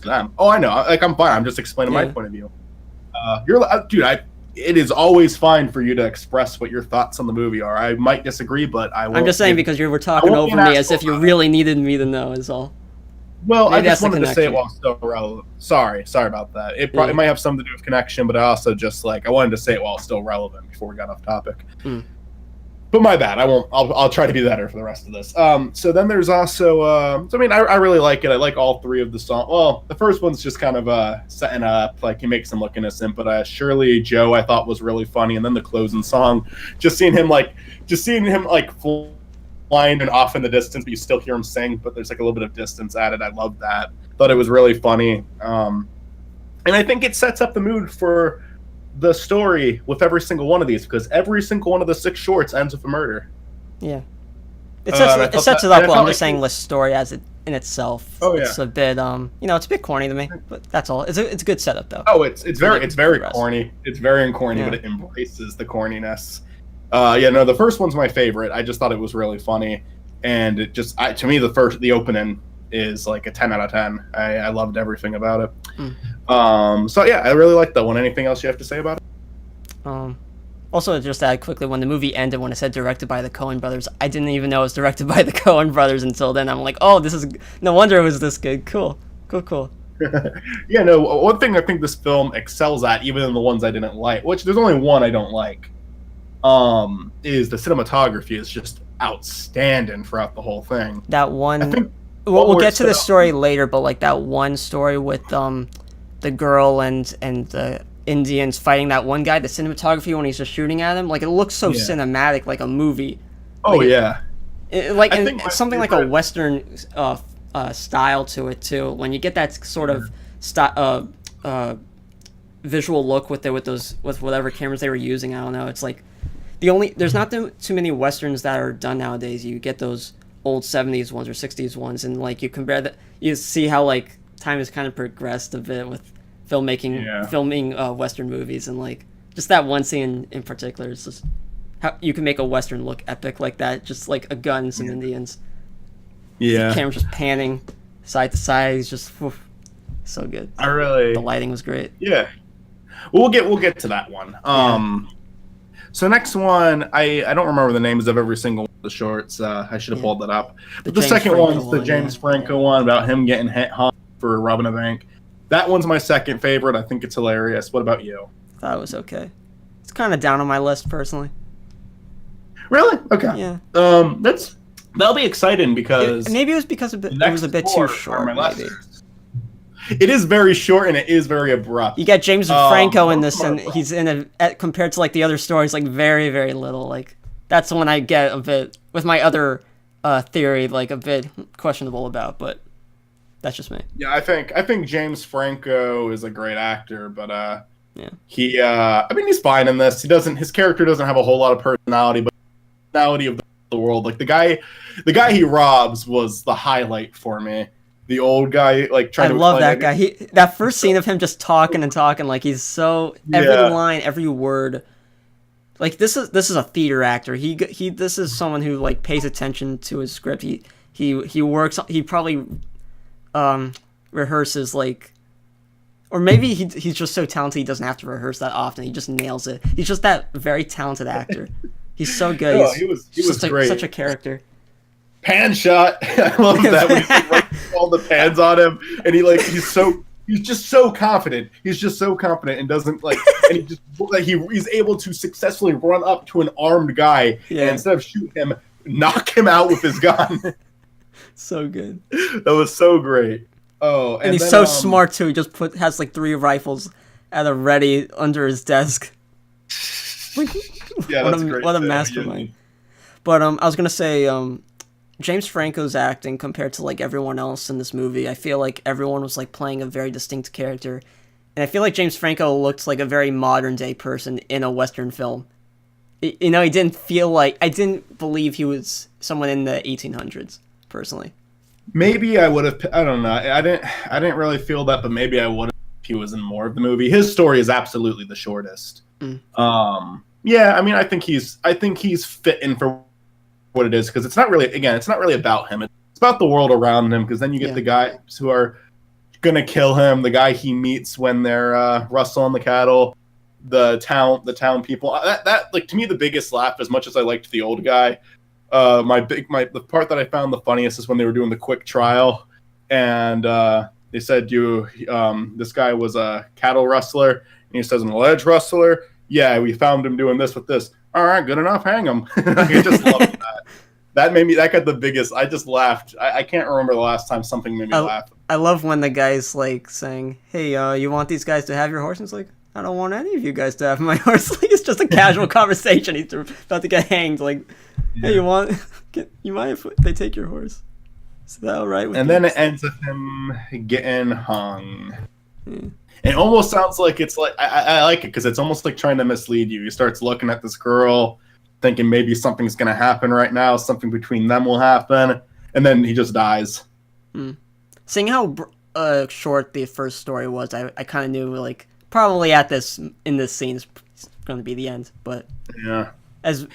Them. Oh, I know. Like, I'm fine. I'm just explaining my point of view. It is always fine for you to express what your thoughts on the movie are. I might disagree, but I won't. I'm just saying because you were talking over me as if you really needed me to know. Is all. Well, maybe I just wanted to say it while still relevant. Sorry about that. It might have something to do with connection, but I also just I wanted to say it while still relevant before we got off topic. But my bad. I won't. I'll try to be better for the rest of this. So then there's also. So I mean, I really like it. I like all three of the songs. Well, the first one's just kind of setting up, like he makes him look innocent. But Shirley Joe, I thought was really funny, and then the closing song, just seeing him like flying and off in the distance, but you still hear him sing, but there's like a little bit of distance added. I love that. Thought it was really funny. And I think it sets up the mood for the story with every single one of these, because every single one of the 6 shorts ends with a murder. Yeah. It sets it up well. I'm just saying the story as it in itself. Oh yeah. It's a bit it's a bit corny to me, but that's all. It's a good setup though. Oh, it's very corny. It's very corny, but it embraces the corniness. The first one's my favorite. I just thought it was really funny, and it just to me the opening is like a 10 out of 10. I loved everything about it. So yeah, I really like that one. Anything else you have to say about it? Also, just to add quickly, when the movie ended, when it said directed by the Coen brothers, I didn't even know it was directed by the Coen brothers until then. I'm like, oh, this is no wonder it was this good. Cool. Yeah, no. One thing I think this film excels at, even in the ones I didn't like, which there's only one I don't like, is the cinematography is just outstanding throughout the whole thing. That one. I think we'll get to the story later, but like that one story with the girl and the Indians fighting that one guy, the cinematography when he's just shooting at him, like it looks so cinematic, like a movie. Oh like, yeah. Something like a Western style to it too. When you get that sort of visual look with whatever cameras they were using, I don't know. It's like there's not too many Westerns that are done nowadays. You get those old 70s ones or 60s ones, and like you compare that, you see how like time has kind of progressed a bit with filming Western movies, and like just that one scene in particular is just how you can make a Western look epic like that, just like a gun and some Indians. Yeah, the camera's just panning side to side. It's just so good. The lighting was great. Yeah, we'll get to that one. So next one, I don't remember the names of every single one of the shorts. I should have pulled that up. But the second one's the James Franco one about him getting hung for robbing a bank. That one's my second favorite. I think it's hilarious. What about you? Thought it was okay. It's kind of down on my list personally. Really? Okay. Yeah. That'll be exciting because maybe it was because it was a bit too short. Maybe. It is very short and it is very abrupt. You got James Franco in this, and he's in compared to like the other stories, like very very little. Like that's the one I get a bit with my other theory, like a bit questionable about, but. That's just me. Yeah, I think James Franco is a great actor, but he's fine in this. His character doesn't have a whole lot of personality, but the personality of the world. Like the guy he robs was the highlight for me. The old guy, like trying to. I love that guy. That first scene of him just talking and talking, like he's so every line, every word. Like this is a theater actor. This is someone who like pays attention to his script. He works. He probably. Rehearses like, or maybe he's just so talented he doesn't have to rehearse that often. He just nails it. He's just that very talented actor. He's so good. Oh, he was great. Such a character. Pan shot. I love that when he's like all the pans on him, and he's just so confident. He's just so confident and doesn't like, and he's able to successfully run up to an armed guy and instead of shoot him, knock him out with his gun. So good. That was so great. Oh, and he's so smart too. He just has like 3 rifles at a ready under his desk. Yeah, that's great. What a mastermind. But I was gonna say, James Franco's acting compared to like everyone else in this movie, I feel like everyone was like playing a very distinct character, and I feel like James Franco looked like a very modern day person in a Western film. He didn't believe he was someone in the 1800s. Personally, maybe I would have. I don't know. I didn't really feel that, but maybe I would have if he was in more of the movie. His story is absolutely the shortest. Yeah, I mean, I think he's fitting for what it is because it's not really about him. It's about the world around him. Because then you get the guys who are gonna kill him. The guy he meets when they're rustling the cattle. The town people. That like to me the biggest laugh. As much as I liked the old guy. The part that I found the funniest is when they were doing the quick trial, and they said this guy was a cattle rustler, and he says an alleged rustler. Yeah, we found him doing this with this. all right, good enough, hang him. I just love that. That got the biggest. I just laughed. I can't remember the last time something made me laugh. I love when the guy's like saying, "Hey, you want these guys to have your horse?" And it's like, "I don't want any of you guys to have my horse." Like, it's just a casual conversation. He's about to get hanged. Like, "Hey, you mind if they take your horse? Is that all right with you?" And then it ends with him getting hung. It almost sounds like it's like I like it because it's almost like trying to mislead you. He starts looking at this girl, thinking maybe something's going to happen right now, something between them will happen, and then he just dies. Seeing how short the first story was, I kind of knew like probably in this scene is going to be the end. But yeah, and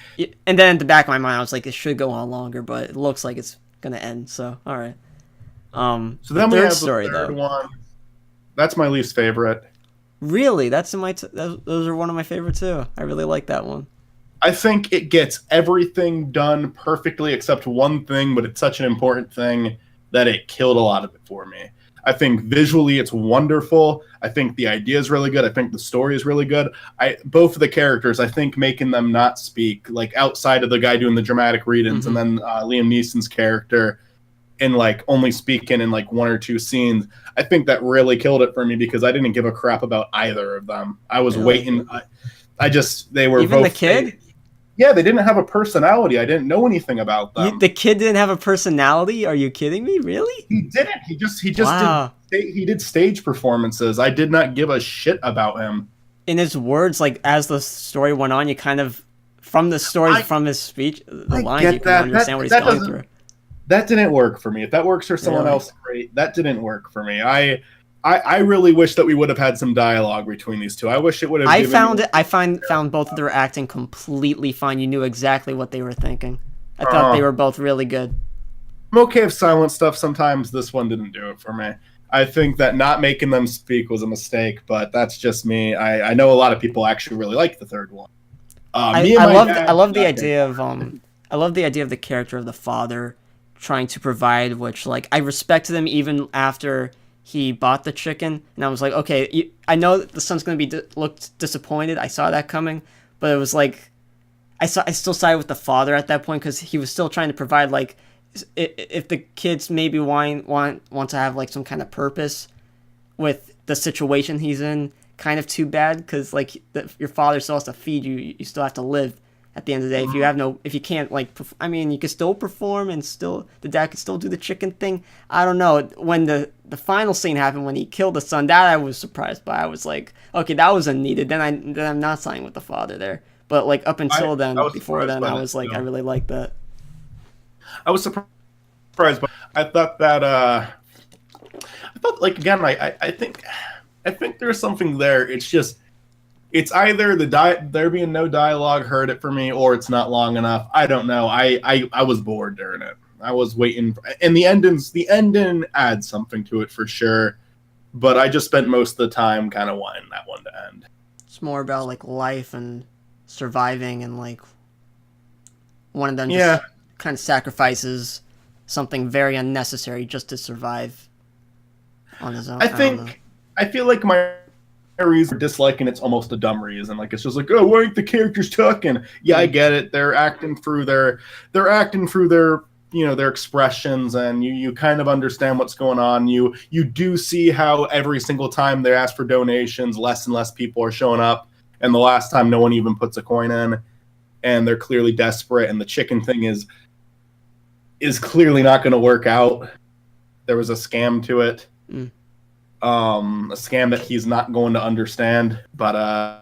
then in the back of my mind, I was like, it should go on longer, but it looks like it's going to end. So all right. So then we have the third one. That's my least favorite. Really? That's in my those are one of my favorite too. I really like that one. I think it gets everything done perfectly except one thing, but it's such an important thing that it killed a lot of it for me. I think visually it's wonderful. I think the idea is really good. I think the story is really good. Both of the characters, I think making them not speak, like outside of the guy doing the dramatic read-ins, and then Liam Neeson's character and like only speaking in like one or two scenes, I think that really killed it for me because I didn't give a crap about either of them. I was waiting. They were even both the kid. Yeah, they didn't have a personality. I didn't know anything about them. The kid didn't have a personality? Are you kidding me? Really? He didn't. He just did stage performances. I did not give a shit about him. In his words, like as the story went on, you kind of from his speech, the lines, you can understand what he's going through. That didn't work for me. If that works for someone else, great. That didn't work for me. I really wish that we would have had some dialogue between these two. I wish it would have. I found both of their acting completely fine. You knew exactly what they were thinking. I thought they were both really good. I'm okay with silent stuff sometimes. This one didn't do it for me. I think that not making them speak was a mistake, but that's just me. I know a lot of people actually really like the third one. I love the idea of the character of the father trying to provide, which like I respected him even after he bought the chicken, and I was like, okay, I know the son's gonna looked disappointed. I saw that coming, but it was like I still sided with the father at that point because he was still trying to provide like if the kids maybe want to have like some kind of purpose with the situation he's in. Kind of too bad because like your father still has to feed you. You still have to live. At the end of the day, if you can't like, you can still perform and still the dad can still do the chicken thing. I don't know. When the final scene happened, when he killed the son, that I was surprised by. I was like, okay, that was unneeded. Then I'm not siding with the father there. But like up until then, before then, I was like, I really liked that. I was surprised, but I thought that again, I think there's something there. It's just. It's either there being no dialogue hurt it for me, or it's not long enough. I don't know. I was bored during it. I was waiting, and the ending adds something to it for sure. But I just spent most of the time kind of wanting that one to end. It's more about like life and surviving, and like one of them just kind of sacrifices something very unnecessary just to survive on his own. I feel like my reason for disliking it's almost a dumb reason. Like it's just like, oh, why aren't the characters talking? Yeah, I get it. They're acting through their their expressions, and you kind of understand what's going on. You do see how every single time they ask for donations, less and less people are showing up, and the last time no one even puts a coin in, and they're clearly desperate, and the chicken thing is clearly not going to work out. There was a scam to it. A scam that he's not going to understand, but I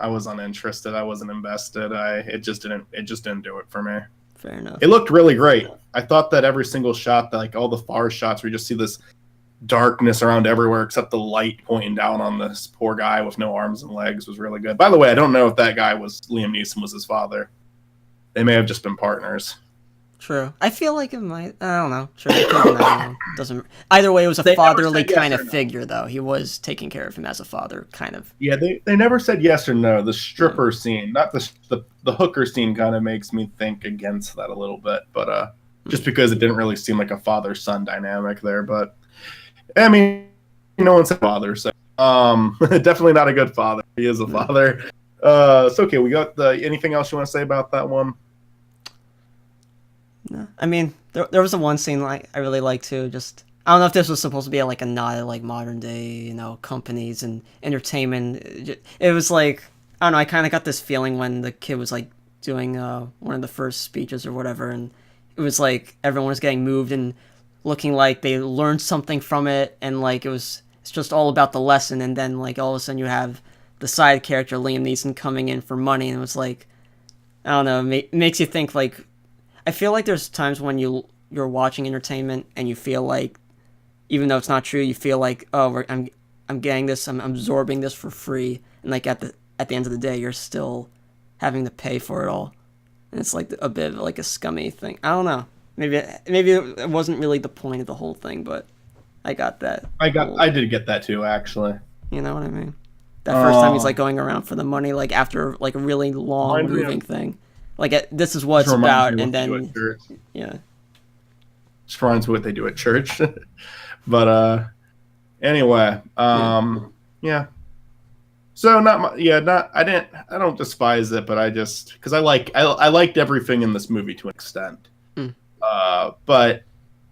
was uninterested. I wasn't invested. It just didn't do it for me. Fair enough. It looked really great. I thought that every single shot, that like all the far shots where you just see this darkness around everywhere except the light pointing down on this poor guy with no arms and legs, was really good. By the way, I don't know if that guy was Liam Neeson was his father. They may have just been partners. True. I feel like it might. I don't know. Sure, it could be. Doesn't. Either way, it was a fatherly kind of figure, though. He was taking care of him as a father, kind of. Yeah, they never said yes or no. The stripper scene, not the hooker scene, kind of makes me think against that a little bit. But just because it didn't really seem like a father-son dynamic there. But I mean, no one said father, so Definitely not a good father. He is a father. It's okay. We got anything else you want to say about that one? No, I mean, there was a one scene like I really liked too. Just I don't know if this was supposed to be like a nod at like modern day, companies and entertainment. It was like I don't know. I kind of got this feeling when the kid was like doing one of the first speeches or whatever, and it was like everyone was getting moved and looking like they learned something from it, and like it's just all about the lesson, and then like all of a sudden you have the side character Liam Neeson coming in for money, and it was like I don't know. It makes you think like. I feel like there's times when you're watching entertainment and you feel like, even though it's not true, you feel like, oh, I'm getting this, I'm absorbing this for free, and like at the end of the day, you're still having to pay for it all, and it's like a bit of like a scummy thing. I don't know. Maybe it wasn't really the point of the whole thing, but I got that. I did get that too, actually. You know what I mean? That first time he's like going around for the money, like after like a really long moving thing. Like this is what it's about, and then yeah, just reminds me what they do at church. But anyway, yeah. So I don't despise it, but I just because I liked everything in this movie to an extent. But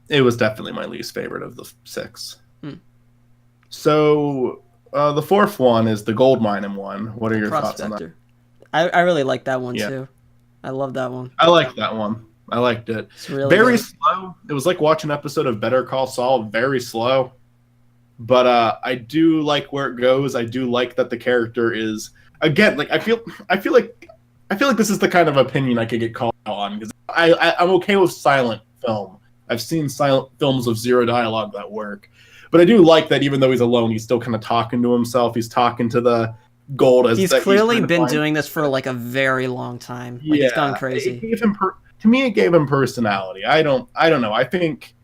it was definitely my least favorite of the 6. So the 4th one is the gold mining one. What are your thoughts on that? I really like that one too. I love that one. I like that one. I liked it. It's really very good. Slow. It was like watching an episode of Better Call Saul. Very slow. But I do like where it goes. I do like that the character is again like I feel like this is the kind of opinion I could get called out on because I'm okay with silent film. I've seen silent films with zero dialogue that work. But I do like that even though he's alone, he's still kind of talking to himself. He's talking to the gold as he's clearly been doing this for like a very long time. Like, it's gone crazy. To me, it gave him personality. I don't know. I think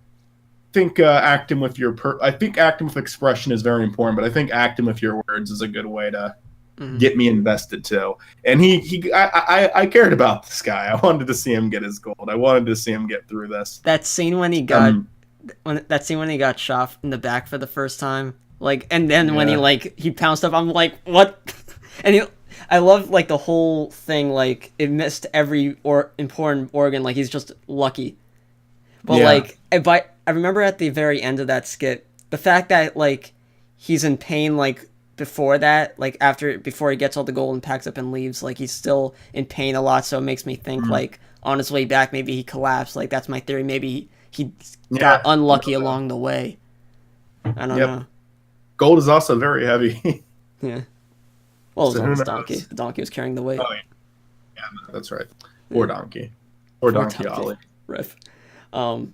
acting with acting with expression is very important, but I think acting with your words is a good way to get me invested too. And I cared about this guy. I wanted to see him get his gold. I wanted to see him get through this. That scene when he got when he got shot in the back for the first time. Like, and then when he pounced up, I'm like, what? And I love like the whole thing. Like, it missed every important organ. Like, he's just lucky. But like, I remember at the very end of that skit, the fact that like he's in pain. Like before that, like before he gets all the gold and packs up and leaves, like he's still in pain a lot. So it makes me think like on his way back, maybe he collapsed. Like that's my theory. Maybe he got unlucky along the way. I don't know. Gold is also very heavy. Yeah. Well, it was on his donkey. The donkey was carrying the weight. Oh, yeah, that's right. Or donkey. Or donkey Ollie. Riff. Yeah.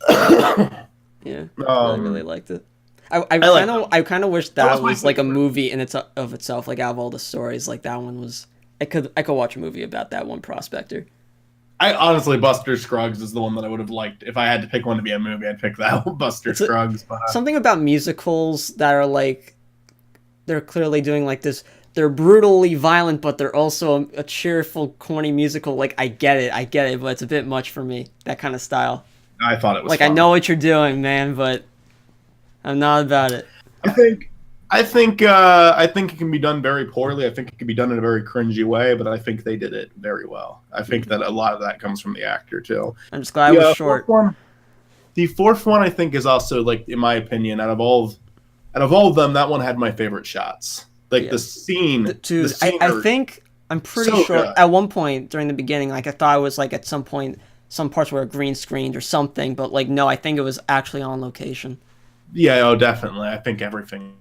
I really liked it. I kind of wish that was like a movie in of itself. Like out of all the stories, like that one was. I could watch a movie about that one prospector. I honestly, Buster Scruggs is the one that I would have liked. If I had to pick one to be a movie, I'd pick that one, Buster Scruggs. Something about musicals that are like, they're clearly doing like this, they're brutally violent, but they're also a cheerful, corny musical. Like, I get it, but it's a bit much for me, that kind of style. I thought it was like, fun. I know what you're doing, man, but I'm not about it. I think it can be done very poorly. I think it can be done in a very cringy way, but I think they did it very well. I think that a lot of that comes from the actor too. I'm just glad it was short. The 4th one, I think, is also like, in my opinion, out of all of them, that one had my favorite shots. Like the scene. I'm pretty sure at one point during the beginning, like I thought it was like at some point, some parts were green screened or something, but like no, I think it was actually on location. Yeah, definitely. I think everything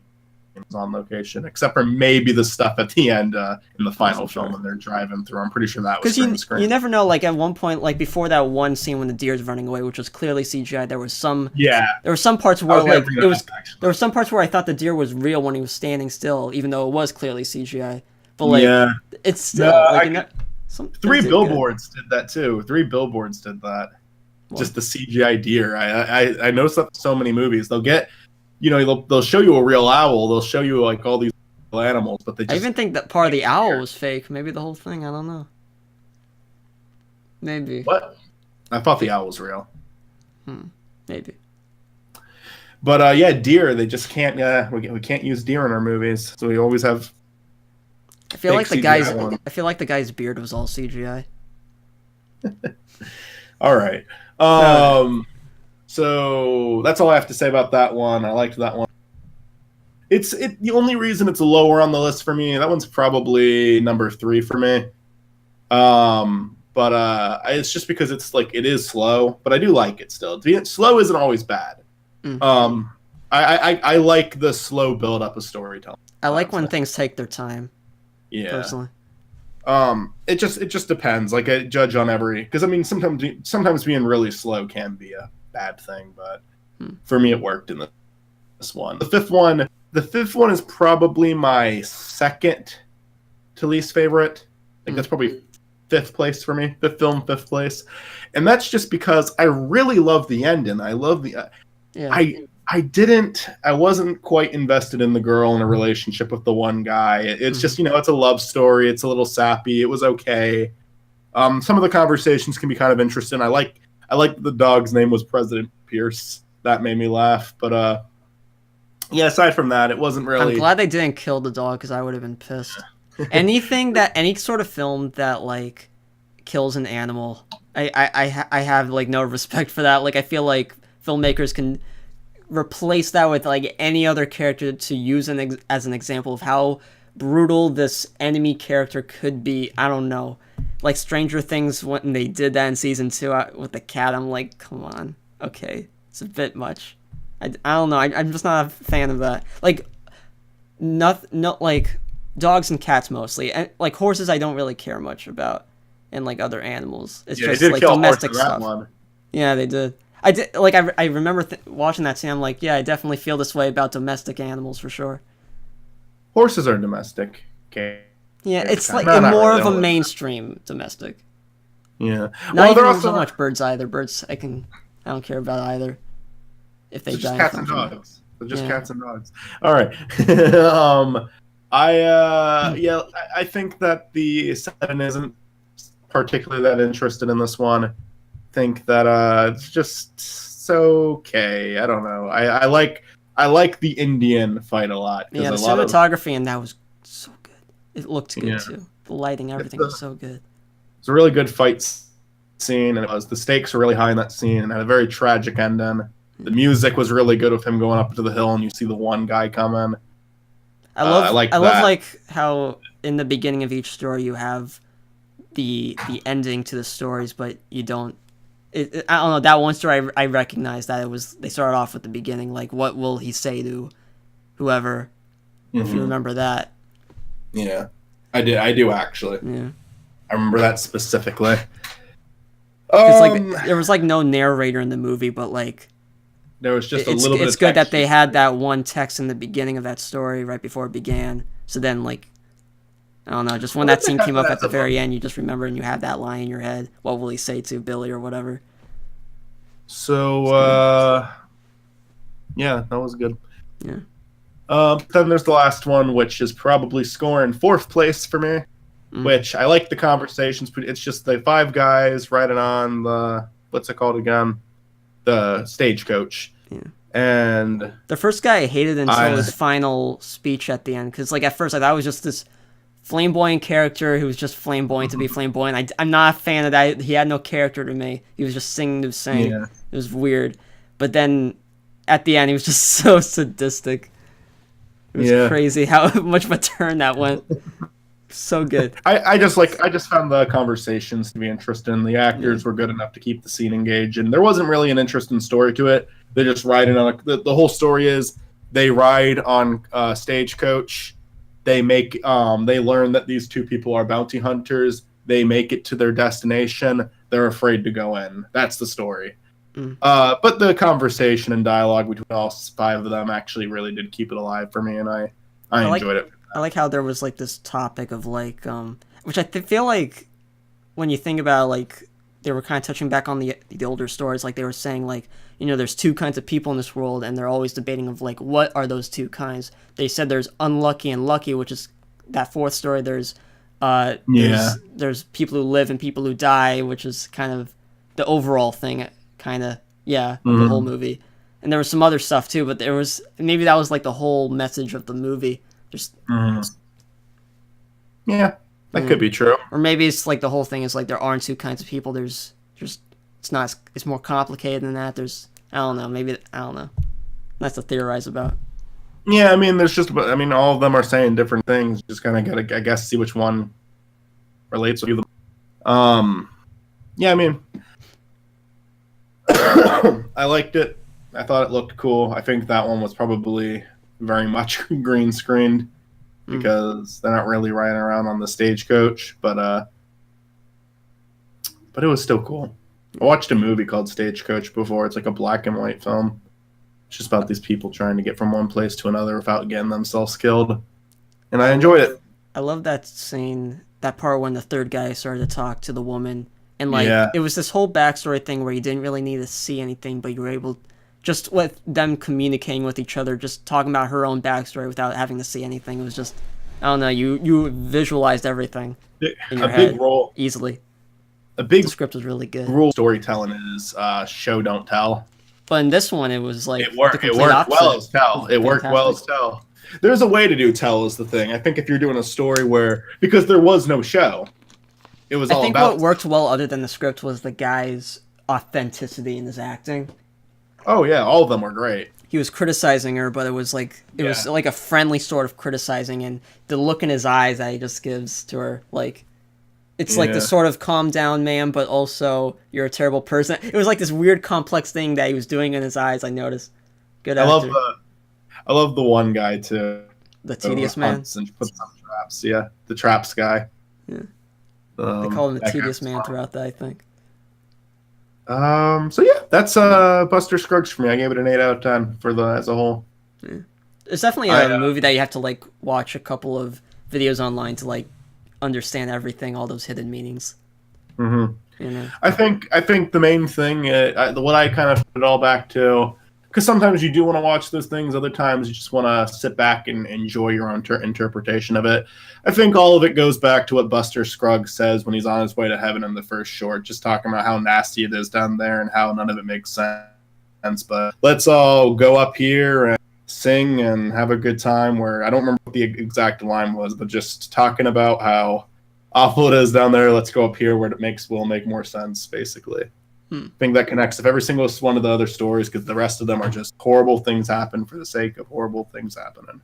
was on location, except for maybe the stuff at the end in the final film when they're driving through. I'm pretty sure that was green screen. You never know. Like at one point, like before that one scene when the deer's running away, which was clearly CGI, there were some parts where like there were some parts where I thought the deer was real when he was standing still, even though it was clearly CGI. But like it's still Three Billboards did that too. 3 Billboards did that. What? Just the CGI deer. I noticed that in so many movies. They'll get. They'll show you a real owl. They'll show you like all these animals, but I even think that part of the owl was fake. Maybe the whole thing. I don't know. Maybe. What? I thought the owl was real. Maybe. But yeah, deer. They just can't. We can't use deer in our movies, so we always have. I feel like CGI one. I feel like the guy's beard was all CGI. All right. So that's all I have to say about that one. I liked that one. The only reason it's lower on the list for me. That one's probably number 3 for me. But it's just because it's like it is slow, but I do like it still. Slow isn't always bad. I like the slow build up of storytelling. I like when things take their time. Yeah. Personally. It just depends. Like I judge on every, because I mean sometimes being really slow can be a bad thing, but for me it worked in this one. The fifth one is probably my second to least favorite. I think that's probably 5th place for me. Fifth film, 5th place, and that's just because I really love the ending. I love the. I wasn't quite invested in the girl in a relationship with the one guy. It's just, it's a love story. It's a little sappy. It was okay. Some of the conversations can be kind of interesting. I like the dog's name was President Pierce. That made me laugh. But yeah, aside from that, it wasn't really. I'm glad they didn't kill the dog because I would have been pissed. Any sort of film that like kills an animal, I have like no respect for that. Like I feel like filmmakers can replace that with like any other character to use as an example of how brutal this enemy character could be. I don't know, like Stranger Things when they did that in season 2 with the cat. I'm like, come on, okay, it's a bit much. I don't know. I'm just not a fan of that. Like, not like dogs and cats mostly, and like horses I don't really care much about, and like other animals. It's just like domestic stuff. Yeah, they did. I did, like, I remember watching that scene. I'm like, yeah, I definitely feel this way about domestic animals for sure. Horses are domestic. Okay. Yeah, it's like more of a mainstream domestic. Yeah. Not even so much birds either. Birds, I don't care about either. If they die. Just cats and dogs. They're just cats and dogs. All right. I think that the 7 isn't particularly that interested in this one. Think that it's just so okay. I don't know. I like the Indian fight a lot. Yeah, the cinematography in that was so good. It looked good too. The lighting, everything was so good. It's a really good fight scene, and the stakes were really high in that scene, and had a very tragic ending. The music was really good with him going up to the hill, and you see the one guy coming. I love like how in the beginning of each story you have the ending to the stories, but you don't. I don't know, that one story I recognized that they started off with the beginning, like what will he say to whoever, if you remember that. Yeah, I do actually. Yeah, I remember that specifically. It's like there was like no narrator in the movie, but like there was just a little bit. It's good that they had that one text in the beginning of that story right before it began. So then, like, I don't know, just when that scene came up at the very end, you just remember and you have that line in your head. What will he say to Billy or whatever? So, yeah, that was good. Yeah. Then there's the last one, which is probably scoring 4th place for me, which I like the conversations. It's just the 5 guys riding on the, what's it called again? The stagecoach. Yeah. And the first guy I hated until his final speech at the end, because like at first I thought it was just this flamboyant character who was just flamboyant to be flamboyant. I'm not a fan of that. He had no character to me. He was just singing to sing. Yeah. It was weird. But then at the end he was just so sadistic. It was crazy how much of a turn that went. So good. I just found the conversations to be interesting. The actors were good enough to keep the scene engaged, and there wasn't really an interesting story to it. They're just riding on the whole story is they ride on a stagecoach. They learn that these 2 people are bounty hunters. They make it to their destination. They're afraid to go in. That's the story. But the conversation and dialogue between all 5 of them actually really did keep it alive for me, and I enjoyed it. I like how there was like this topic of like, which I feel like when you think about it, like they were kind of touching back on the older stories, like they were saying like, there's 2 kinds of people in this world, and they're always debating of like what are those 2 kinds. They said there's unlucky and lucky, which is that 4th story. There's people who live and people who die, which is kind of the overall thing, kind of the whole movie. And there was some other stuff too, but maybe that was like the whole message of the movie. Just yeah, that could be true. Or maybe it's like the whole thing is like there aren't two kinds of people. There's just it's more complicated than that. I don't know. Maybe I don't know. That's to theorize about. Yeah, I mean, all of them are saying different things. Just kind of gotta, I guess, see which one relates with you. Yeah, I mean, I liked it. I thought it looked cool. I think that one was probably very much green screened because they're not really riding around on the stagecoach, but it was still cool. I watched a movie called Stagecoach before. It's like a black and white film. It's just about these people trying to get from one place to another without getting themselves killed. And I enjoyed it. I love that scene, that part when the third guy started to talk to the woman. And like it was this whole backstory thing where you didn't really need to see anything, but you were able, just with them communicating with each other, just talking about her own backstory without having to see anything. It was just, I don't know, you visualized everything in your head big role easily. The script was really good. Rule storytelling is show don't tell. But in this one, it was like it worked well as tell. It worked well as tell. There's a way to do tell is the thing. I think if you're doing a story because there was no show, it was all about. I think what worked well other than the script was the guy's authenticity in his acting. Oh yeah, all of them were great. He was criticizing her, but it was like a friendly sort of criticizing, and the look in his eyes that he just gives to her, like. It's like the sort of calm down man, but also you're a terrible person. It was like this weird complex thing that he was doing in his eyes, I noticed. Good actor. I love the one guy too. The tedious man? And puts on traps, yeah. The traps guy. Yeah. They call him the tedious man throughout that, I think. So yeah, that's Buster Scruggs for me. I gave it an 8 out of 10 as a whole. Yeah. It's definitely a movie that you have to like watch a couple of videos online to like understand everything, all those hidden meanings. Mm-hmm. You know? I think the main thing, what I kind of put it all back to, because sometimes you do want to watch those things, other times you just want to sit back and enjoy your own interpretation of it. I think all of it goes back to what Buster Scruggs says when he's on his way to heaven in the first short, just talking about how nasty it is down there and how none of it makes sense. But let's all go up here and sing and have a good time. Where I don't remember what the exact line was, but just talking about how awful it is down there. Let's go up here where it will make more sense, basically. I think that connects with every single one of the other stories, because the rest of them are just horrible things happen for the sake of horrible things happening.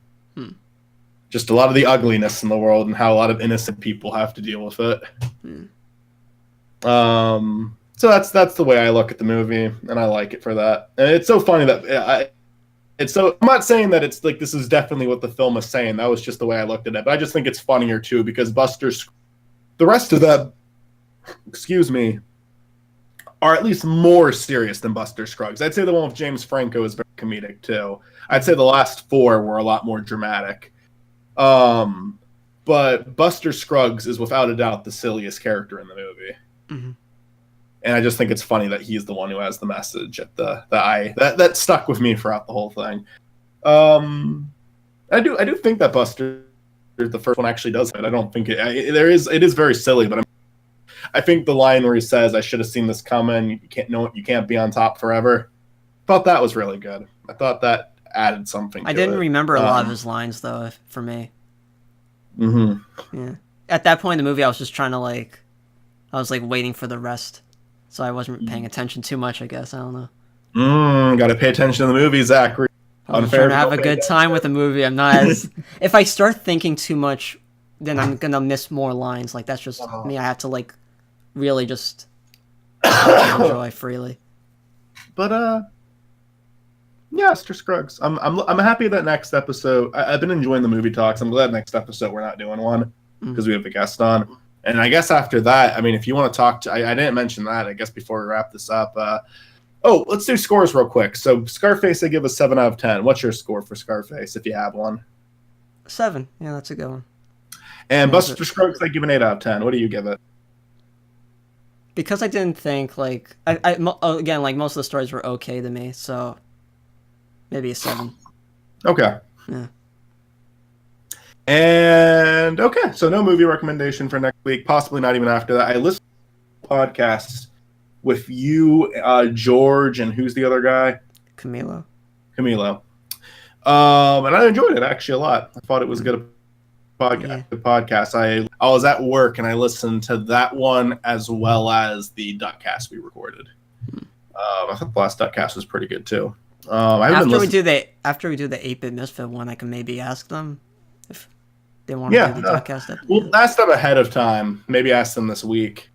Just a lot of the ugliness in the world and how a lot of innocent people have to deal with it. So that's the way I look at the movie, and I like it for that. And it's so funny that I'm not saying that it's like this is definitely what the film is saying. That was just the way I looked at it. But I just think it's funnier too, because the rest of them, are at least more serious than Buster Scruggs. I'd say the one with James Franco is very comedic too. I'd say the last 4 were a lot more dramatic. But Buster Scruggs is without a doubt the silliest character in the movie. And I just think it's funny that he's the one who has the message at the eye. That stuck with me throughout the whole thing. I do think that Buster, the first one, actually does it. I don't think it is very silly, but I think the line where he says, "I should have seen this coming. You can't be on top forever." I thought that was really good. I thought that added something. I didn't remember a lot of his lines though. For me. Yeah. At that point in the movie, I was just trying to I was waiting for the rest. So I wasn't paying attention too much, I guess. I don't know. Got to pay attention to the movie, Zachary. I'm trying to have a good time with the movie. I'm not as... If I start thinking too much, then I'm going to miss more lines. That's just me. I have to, really just enjoy freely. But, yeah, Mr. Scruggs. I'm happy that next episode... I've been enjoying the movie talks. I'm glad next episode we're not doing one, because we have a guest on. And I guess after that, I mean, if you want to talk to... I didn't mention that, I guess, before we wrap this up. Let's do scores real quick. So, Scarface, I give a 7 out of 10. What's your score for Scarface, if you have one? 7. Yeah, that's a good one. And Buster Scruggs, I give an 8 out of 10. What do you give it? Because I didn't think, again, most of the stories were okay to me, so maybe a 7. Okay. Yeah. And okay, so no movie recommendation for next week, possibly not even after that. I listened to podcasts with you, George, and who's the other guy? Camilo. Camilo. And I enjoyed it actually a lot. I thought it was good podcast. I was at work and I listened to that one as well as the DuckCast we recorded. I thought the last DuckCast was pretty good too. After we do the 8-Bit Misfit one, I can maybe ask them if they want to do the DuckCast. Well, ask them ahead of time. Maybe ask them this week,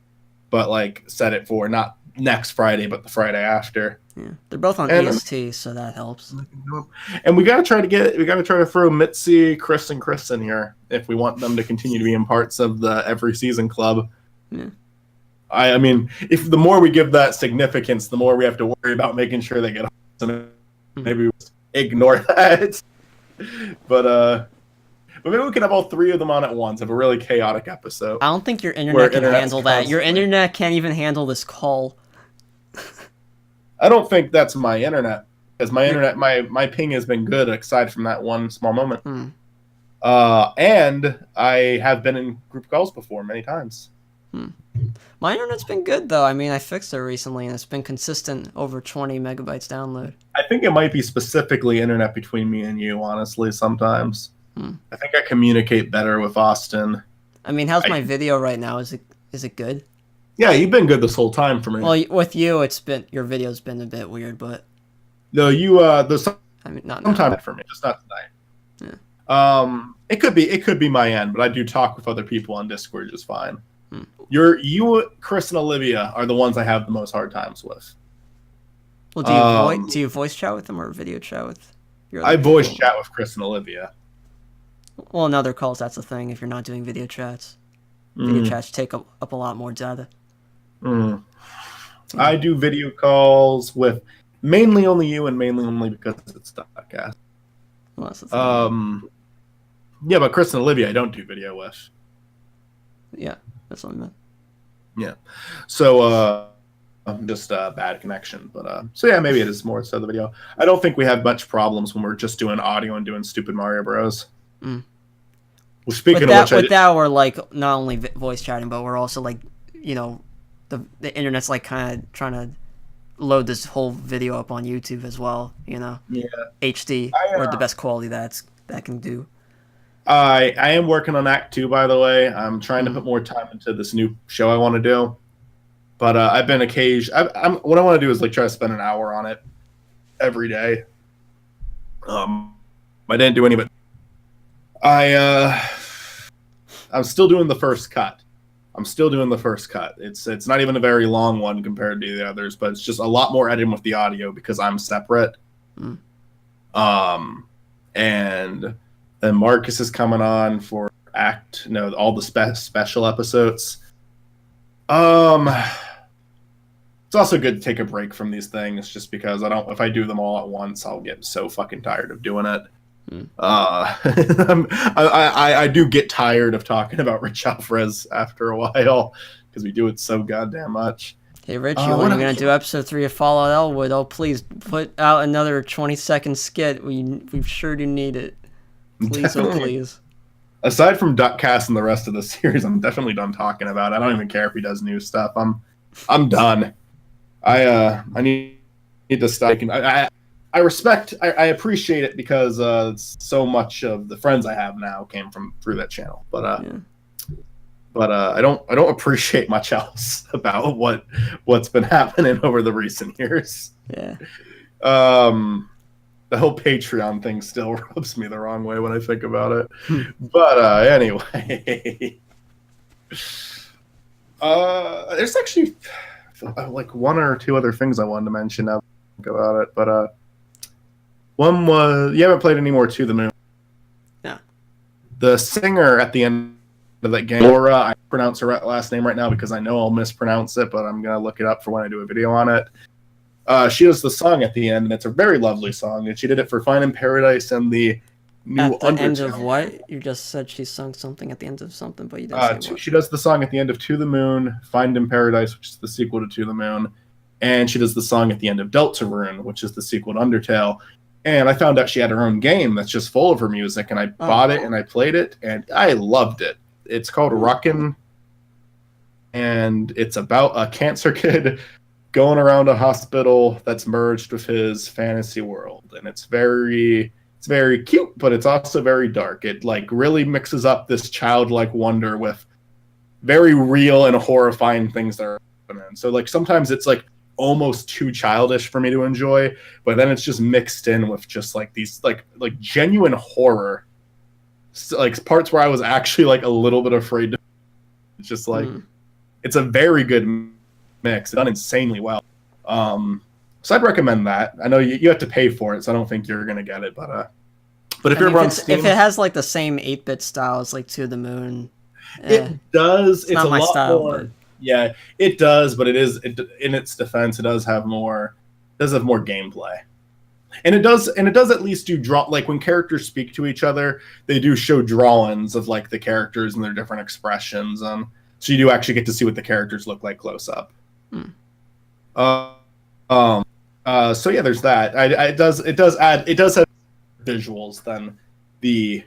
but like set it for not next Friday, but the Friday after. Yeah, they're both on EST, so that helps. And we gotta try to throw Mitzi, Chris, and Chris in here if we want them to continue to be in parts of the every season club. Yeah. I mean, if the more we give that significance, the more we have to worry about making sure they get on. Maybe we ignore that. But maybe we can have all three of them on at once. Have a really chaotic episode. I don't think your internet can handle that. Your internet can't even handle this call. I don't think that's my internet, because my internet, my ping has been good aside from that one small moment. And I have been in group calls before many times. My internet's been good though. I mean, I fixed it recently, and it's been consistent over 20 megabytes download. I think it might be specifically internet between me and you, honestly. Sometimes I think I communicate better with Austin. I mean, how's my video right now? Is it good? Yeah, you've been good this whole time for me. Well, with you, your video's been a bit weird, but no, there's not sometime for me, just not tonight. Yeah. It could be my end, but I do talk with other people on Discord just fine. You, Chris, and Olivia are the ones I have the most hard times with. Well, do you voice chat with them or video chat with your I voice chat with Chris and Olivia. Well, in other calls, that's the thing. If you're not doing video chats, video chats take up a lot more data. I do video calls with mainly only you, and mainly only because it's DuckCast. Well, that's the thing. Yeah, but Chris and Olivia, I don't do video with. Yeah, that's what I meant. Yeah, so just a bad connection, but so yeah, maybe it is more so the video. I don't think we have much problems when we're just doing audio and doing stupid Mario Bros. Well, speaking of which, that we're like not only voice chatting, but we're also like, the internet's like kind of trying to load this whole video up on YouTube as well. Yeah, HD or the best quality that can do. I am working on Act 2, by the way. I'm trying to put more time into this new show I want to do. But I've been what I want to do is like try to spend an hour on it every day. I didn't do any, but I'm still doing the first cut. It's not even a very long one compared to the others, but it's just a lot more editing with the audio because I'm separate. And then Marcus is coming on for all the special episodes. It's also good to take a break from these things, just because if I do them all at once, I'll get so fucking tired of doing it. I do get tired of talking about Rich Alvarez after a while because we do it so goddamn much. Hey Richie, when are you gonna do episode 3 of Fallout Elwood? Oh, please put out another 20-second skit. We sure do need it. Please, oh please. Aside from DuckCast and the rest of the series, I'm definitely done talking about it. I don't even care if he does new stuff. I'm done. I need to stop. I appreciate it because so much of the friends I have now came through that channel. But I don't appreciate much else about what's been happening over the recent years. Yeah. The whole Patreon thing still rubs me the wrong way when I think about it. But anyway, there's actually like one or two other things I wanted to mention now about it. But one was, you haven't played any more To the Moon. Yeah. The singer at the end of that game, Laura, I pronounce her last name right now because I know I'll mispronounce it, but I'm going to look it up for when I do a video on it. She does the song at the end, and it's a very lovely song, and she did it for Find in Paradise and the new At the Undertale. end of what? You just said she sung something at the end of something, but you didn't say what. She does the song at the end of To the Moon, Find in Paradise, which is the sequel to To the Moon, and she does the song at the end of Deltarune, which is the sequel to Undertale. And I found out she had her own game that's just full of her music, and I bought it and I played it, and I loved it. It's called Ruckin', and it's about a cancer kid going around a hospital that's merged with his fantasy world, and it's very cute, but it's also very dark. It like really mixes up this childlike wonder with very real and horrifying things that are happening. So like sometimes it's like almost too childish for me to enjoy, but then it's just mixed in with just like these like genuine horror, like parts where I was actually like a little bit afraid to. It's just like it's a very good mix. It's done insanely well. So I'd recommend that. I know you have to pay for it, so I don't think you're gonna get it, but if you're on Steam, if it has like the same 8-bit style as like To the Moon, it does. It's not a my lot style, more. but... Yeah, it does, but in its defense, it does have more gameplay. And it does at least do draw, like when characters speak to each other, they do show drawings of like the characters and their different expressions, so you do actually get to see what the characters look like close up. So yeah, there's that. It does have visuals than the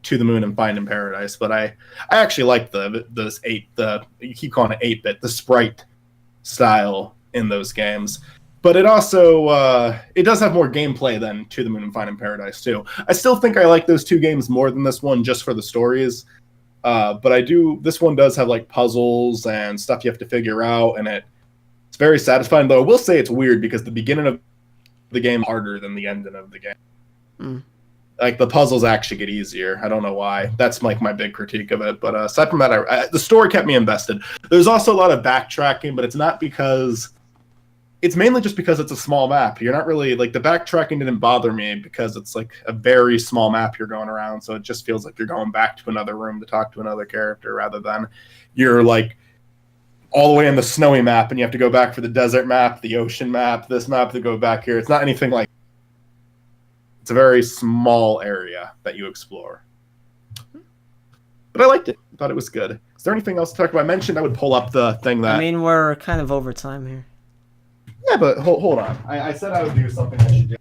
To the Moon and Find in Paradise, but I actually like you keep calling it 8-bit, the sprite style in those games. But it also it does have more gameplay than To the Moon and Find in Paradise too. I still think I like those two games more than this one just for the stories. But this one does have like puzzles and stuff you have to figure out, and it's very satisfying. Though I will say it's weird because the beginning of the game is harder than the ending of the game. Like the puzzles actually get easier. I don't know why. That's like my big critique of it. But aside from that, the story kept me invested. There's also a lot of backtracking, but it's not because. It's mainly just because it's a small map. You're not really like the backtracking didn't bother me because it's like a very small map you're going around. So it just feels like you're going back to another room to talk to another character rather than you're like all the way in the snowy map and you have to go back for the desert map, the ocean map, this map to go back here. It's not anything like. It's a very small area that you explore. But I liked it. I thought it was good. Is there anything else to talk about? I mentioned I would pull up the thing that. I mean, we're kind of over time here. Yeah, but hold on. I said I would do something I should do.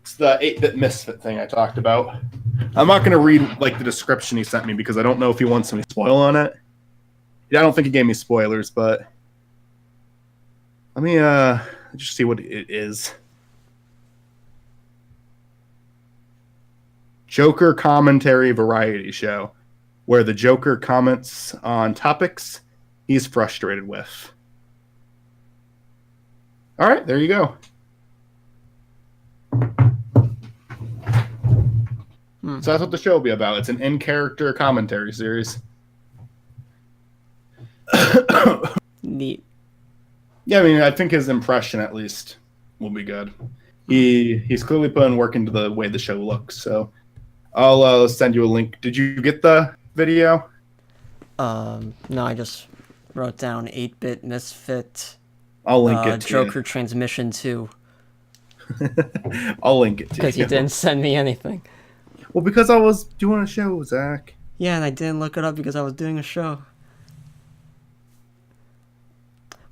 It's the 8-bit misfit thing I talked about. I'm not going to read like the description he sent me because I don't know if he wants any spoil on it. Yeah, I don't think he gave me spoilers, but let me just see what it is. Joker commentary variety show, where the Joker comments on topics he's frustrated with. All right, there you go. So that's what the show will be about. It's an in-character commentary series. Neat. Yeah, I mean, I think his impression, at least, will be good. He's clearly putting work into the way the show looks, so I'll send you a link. Did you get the video? No, I just wrote down 8-bit misfit. I'll link it to Joker Transmission 2. I'll link it to you. Because you didn't send me anything. Well, because I was doing a show, Zach. Yeah, and I didn't look it up because I was doing a show.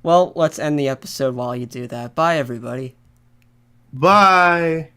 Well, let's end the episode while you do that. Bye, everybody. Bye.